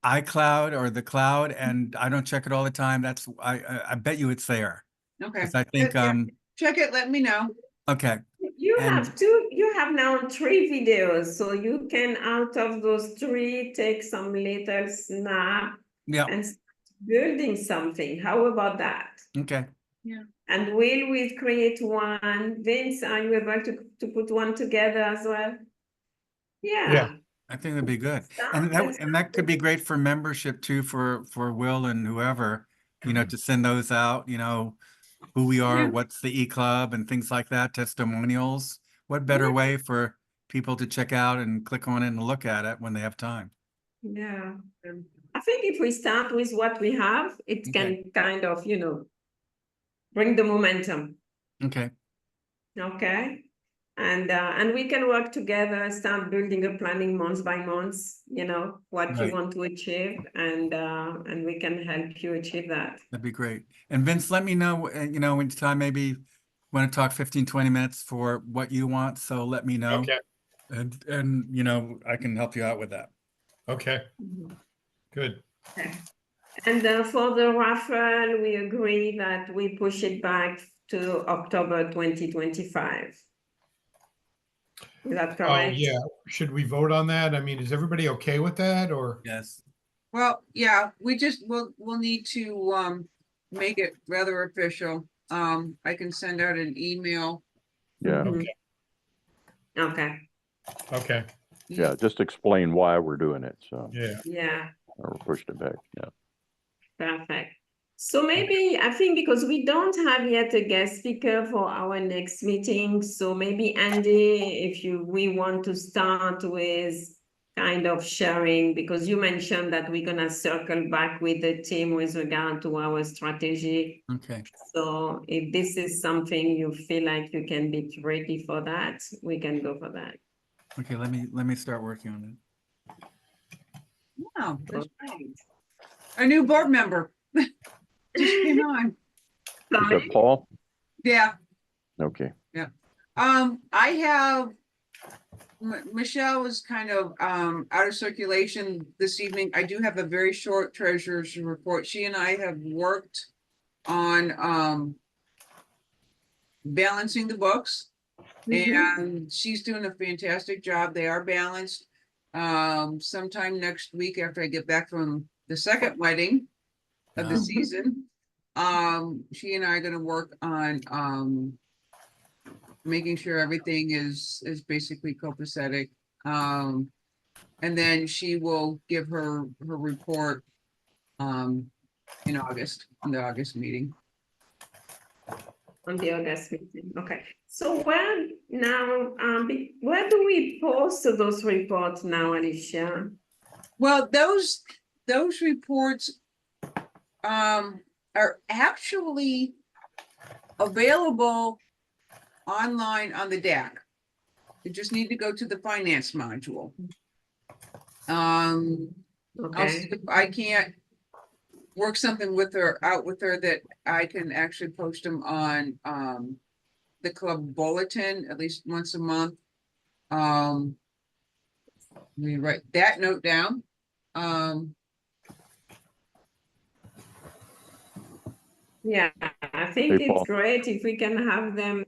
iCloud or the cloud, and I don't check it all the time. That's I bet you it's there. Okay. 'Cause I think Yeah, check it, let me know. okay. You And- you have now 3 videos, so you can, out of those 3, take some little snap Yeah. and start building something. How about that? Okay. And will we create one? Vince, are you able to put one together as well? Yeah. I think that'd be good. Start And with that could be great for membership too, for Will and whoever, you know, to send those out, you know, who we are, Yeah. what's the e-club and things like that, testimonials. What better Yeah. way for people to check out and click on it and look at it when they have time? Yeah. I think if we start with what we have, it Okay. can kind of, you know, bring the momentum. Okay. Okay. And we can work together, start building a planning month by month, you know, what you Right. want to achieve, and we can help you achieve that. That'd be great. And Vince, let me know, you know, when it's time, maybe want to talk 15, 20 minutes for what you want. So let me know. Okay, And, you know, I can help you out with that. okay, Mhm. good. Okay. And for the raffle, we agree that we push it back to October 2025. Is that Oh, correct? yeah, should we vote on that? I mean, is everybody okay with that, or? Yes. Well, yeah, we'll need to make it rather official. I can send out an email. Yeah, Mhm. Okay, Okay, yeah, just explain why we're doing it, so, yeah, yeah, or pushed it back, yeah. perfect. So maybe, I think because we don't have yet a guest speaker for our next meeting, so maybe Andy, if we want to start with kind of sharing, because you mentioned that we're gonna circle back with the team with regard to our strategy. Okay, So if this is something you feel like you can be ready for that, we can go for that. okay, let me start working on it. Wow, that's great. A new board member. Just came on. Is that Sorry? Paul? Yeah. Okay. I have, Michelle is kind of, out of circulation this evening. I do have a very short treasurer's report. She and I have worked on, balancing the books. And she's doing a fantastic job. They are balanced. Sometime next week after I get back from the second wedding of the Wow. season, she and I are gonna work on, making sure everything is basically copacetic. And then she will give her report, in August, in the August meeting. On the August meeting, okay. So where now, where do we post those reports now, Alicia? Well, those reports are actually available online on the DAC. You just need to go to the finance module. I'll see Okay, if I can't work something out with her that I can actually post them on the club bulletin at least once a month. Let me write that note down. yeah, I think Hey, it's Paul. great if we can have them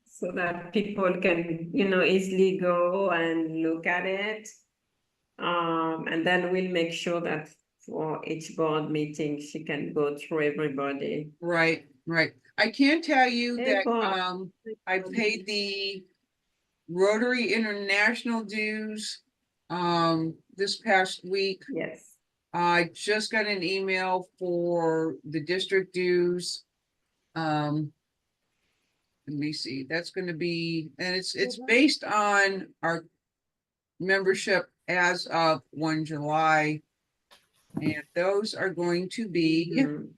so that people can, easily go and look at it. And then we'll make sure that for each board meeting, she can go through everybody. Right. I can tell you Hey, that Paul. I paid the Rotary International dues this past week. Yes. I just got an email for the district dues. Let me see, that's gonna be, and it's based on our membership as of 1 July. And those are going to be, Mhm.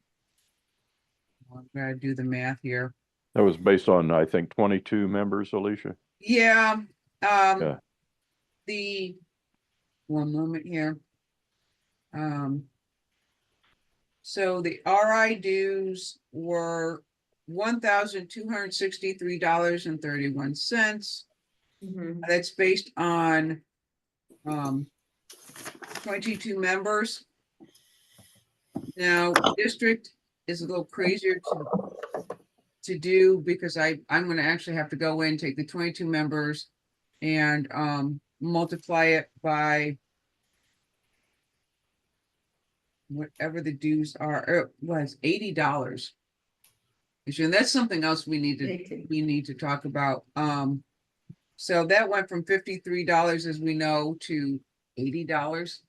I'm gonna do the math here. That was based on, I think, 22 members, Alicia. Yeah, Yeah. the, one moment here. So the RI dues were $1,263.31. Mhm. That's based on 22 members. Now, district is a little crazier to do because I'm gonna actually have to go in, take the 22 members and multiply it by whatever the dues are. It was $80. And that's something else we need to talk about. So that went from $53, as we know, to $80.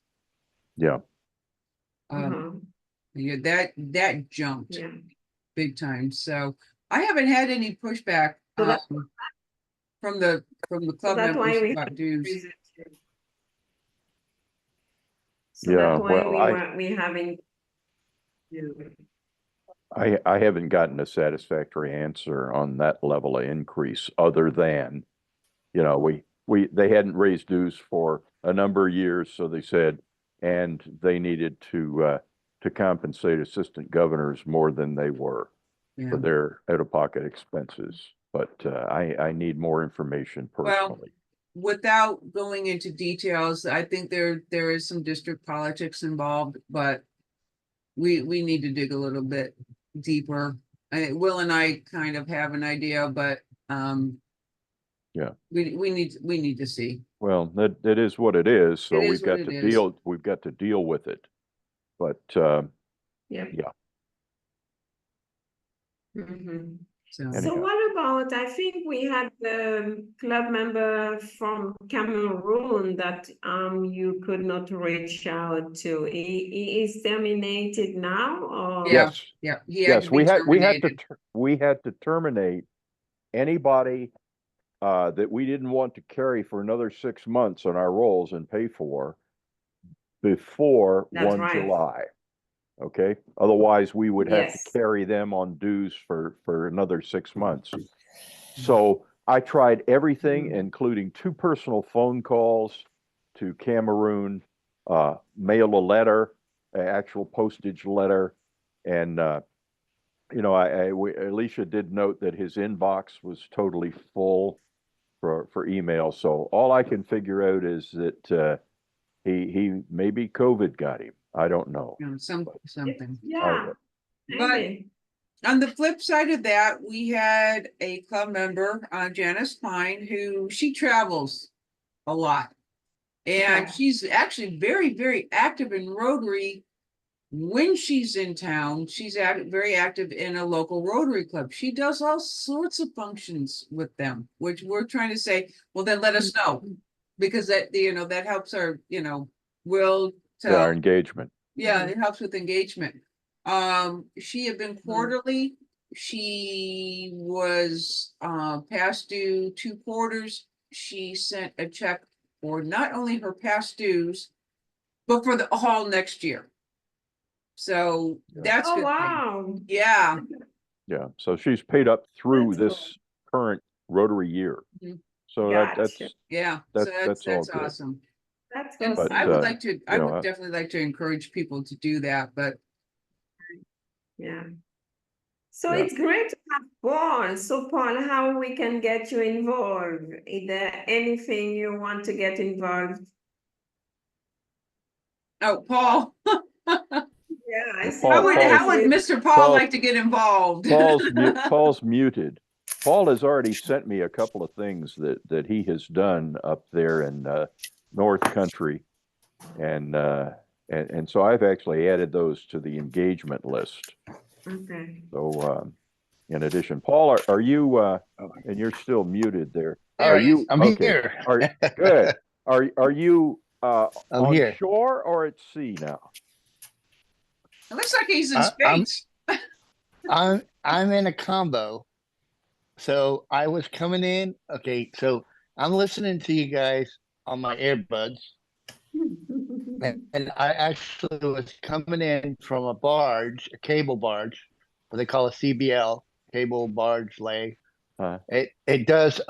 Yeah. Yeah, that jumped Yeah. big time. So I haven't had any pushback So that- from the club that's why members we about dues. So Yeah, that's why well, we having. I haven't gotten a satisfactory answer on that level of increase, other than, they hadn't raised dues for a number of years, so they said, and they needed to compensate assistant governors more than they were Yeah. for their out-of-pocket expenses. But I need more information personally. Without going into details, I think there is some district politics involved, but we need to dig a little bit deeper. Will and I kind of have an idea, but Yeah. we need to see. Well, that is what it is, so It is we've got what to it is. we've got to deal with it. But Yep. yeah. Mhm. So Anyhow. So what about, I think we had the club member from Cameroon that you could not reach out to. He is terminated now, or? Yeah. Yes, he had yes, to be we had to terminated. we had to terminate anybody that we didn't want to carry for another 6 months on our rolls and pay for before That's 1 right. July. Okay, otherwise we would have to Yes. carry them on dues for another 6 months. So I tried everything, Mhm. including 2 personal phone calls to Cameroon, mail a letter, an actual postage letter, and Alicia did note that his inbox was totally full for email. So all I can figure out is that he maybe COVID got him. I don't know. You know, something. Yeah, But maybe. on the flip side of that, we had a club member, Janice Pine, who she travels a lot. And Okay. she's actually very, very active in Rotary. When she's in town, she's very active in a local Rotary club. She does all sorts of functions with them, which we're trying to say, well, then let us know. Because that, that helps our, we'll tell. Our engagement. Yeah, it helps with engagement. She had been quarterly. She was past due 2 quarters. She sent a check for not only her past dues, but for the whole next year. So that's Oh, good. wow. Yeah. Yeah, so she's paid up through That's this current Rotary year. Mhm. So Gotcha. Yeah. That's- So that's all that's good. awesome. That's And awesome. I would like to, I you know, would definitely like to encourage people to do that, but Yeah. So Yeah. it's great to have Paul. So Paul, how we can get you involved? Is there anything you want to get involved? oh, Paul, Yeah, I Well, see Paul- how would you- Mr. Paul Paul- like to get involved? Paul's muted. Paul has already sent me a couple of things that he has done up there in North Country, and so I've actually added those to the engagement list. Okay. So in addition, Paul, are you and you're still muted there? There Are he you is. I'm okay? here. Good. Are you I'm on here. shore or at sea now? It looks like he's in I'm- space. I'm in a combo. So I was coming in. Okay, so I'm listening to you guys on my earbuds, and I actually was coming in from a barge, a cable barge, what they call a CBL, cable barge lay. It does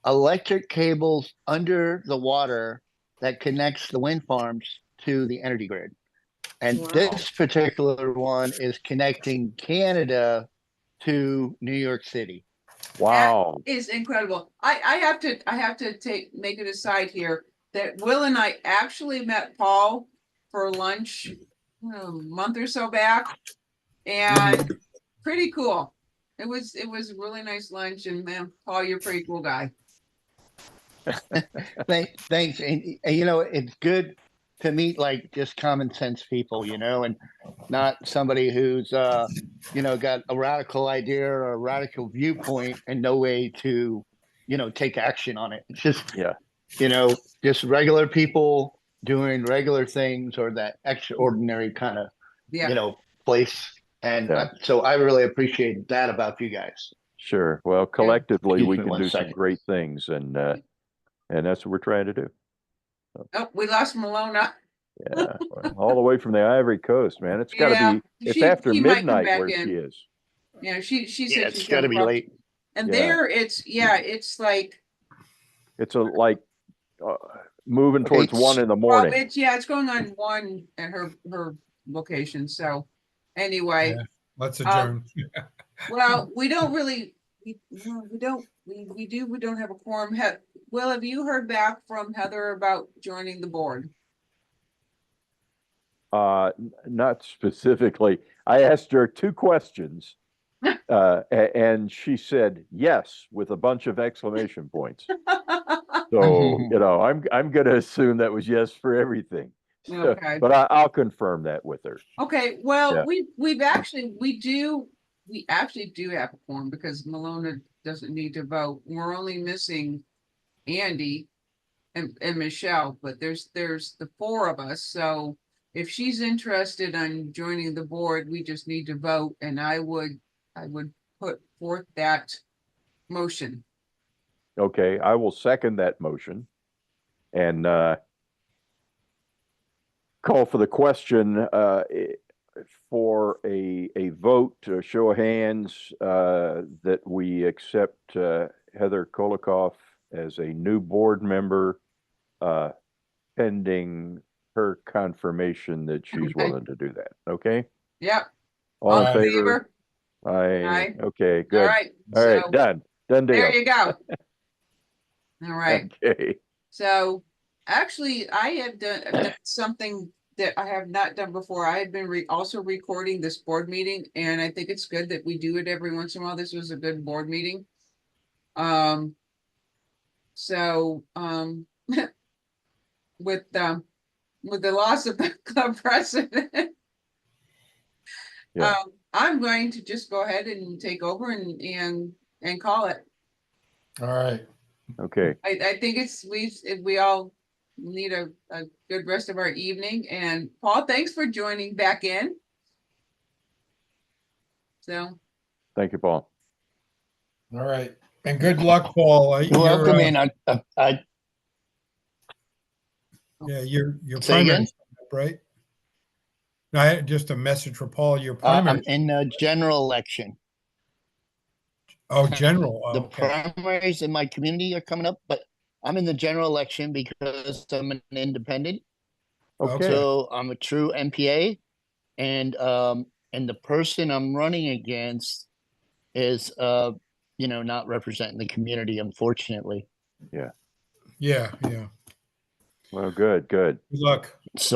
electric cables under the water that connects the wind farms to the energy grid. And Wow. this particular one is connecting Canada to New York City. Wow. Is incredible. I have to make it aside here that Will and I actually met Paul for lunch a month or so back, and pretty cool. It was a really nice lunch, and man, Paul, you're a pretty cool guy. Thanks. And it's good to meet like just common sense people, and not somebody who's got a radical idea or a radical viewpoint and no way to take action on it. It's just just regular people doing regular things, or that extraordinary kind of place. And so I really appreciate that about you guys. Sure. Well, collectively Excuse we me can one do some second. great things, and that's what we're trying to do. Oh, we lost Malona. Yeah, well, all the way from the Ivory Coast, man. It's got to Yeah, be. It's she- after she might come midnight back where in. she is. Yeah, she said Yeah, it's she's got to be gonna- late. And Yeah. there, it's like It's like moving towards 1 in the morning. it's going on 1 at her location. So anyway, Yeah. Let's adjourn. well, we don't really, we don't have a quorum. Will, have you heard back from Heather about joining the board? Not specifically. I asked her 2 questions, and she said yes with a bunch of exclamation points. So I'm going to assume that was yes for everything. Okay. But I'll confirm that with her. Okay, well, Yeah. we actually do have a quorum because Malona doesn't need to vote. We're only missing Andy and Michelle, but there's the 4 of us. So if she's interested in joining the board, we just need to vote, and I would put forth that motion. Okay, I will second that motion. And call for the question for a vote, a show of hands, that we accept Heather Kolikoff as a new board member, pending her confirmation that she's Okay. willing to do that. Okay? Yep. All in Aye. favor? Aye. Okay, All good. right. All right, so done. Done deal. There you go. All right. Okay. So actually, I've done something that I have not done before. I had been also recording this board meeting, and I think it's good that we do it every once in a while. This was a good board meeting. So with the loss of the club president, Yeah. I'm going to just go ahead and take over and call it. All right. Okay. I think we all need a good rest of our evening. And Paul, thanks for joining back in. So Thank you, Paul. All right. And good luck, Paul. You're welcome in. Yeah, your Say again? primary, right? No, I had just a message for Paul. Your I'm primary. in the general election. Oh, general. Oh, The okay. primaries in my community are coming up, but I'm in the general election because I'm an independent. Okay. So I'm a true MPA, and the person I'm running against is not representing the community, unfortunately. Yeah, yeah. Well, good. Good luck. So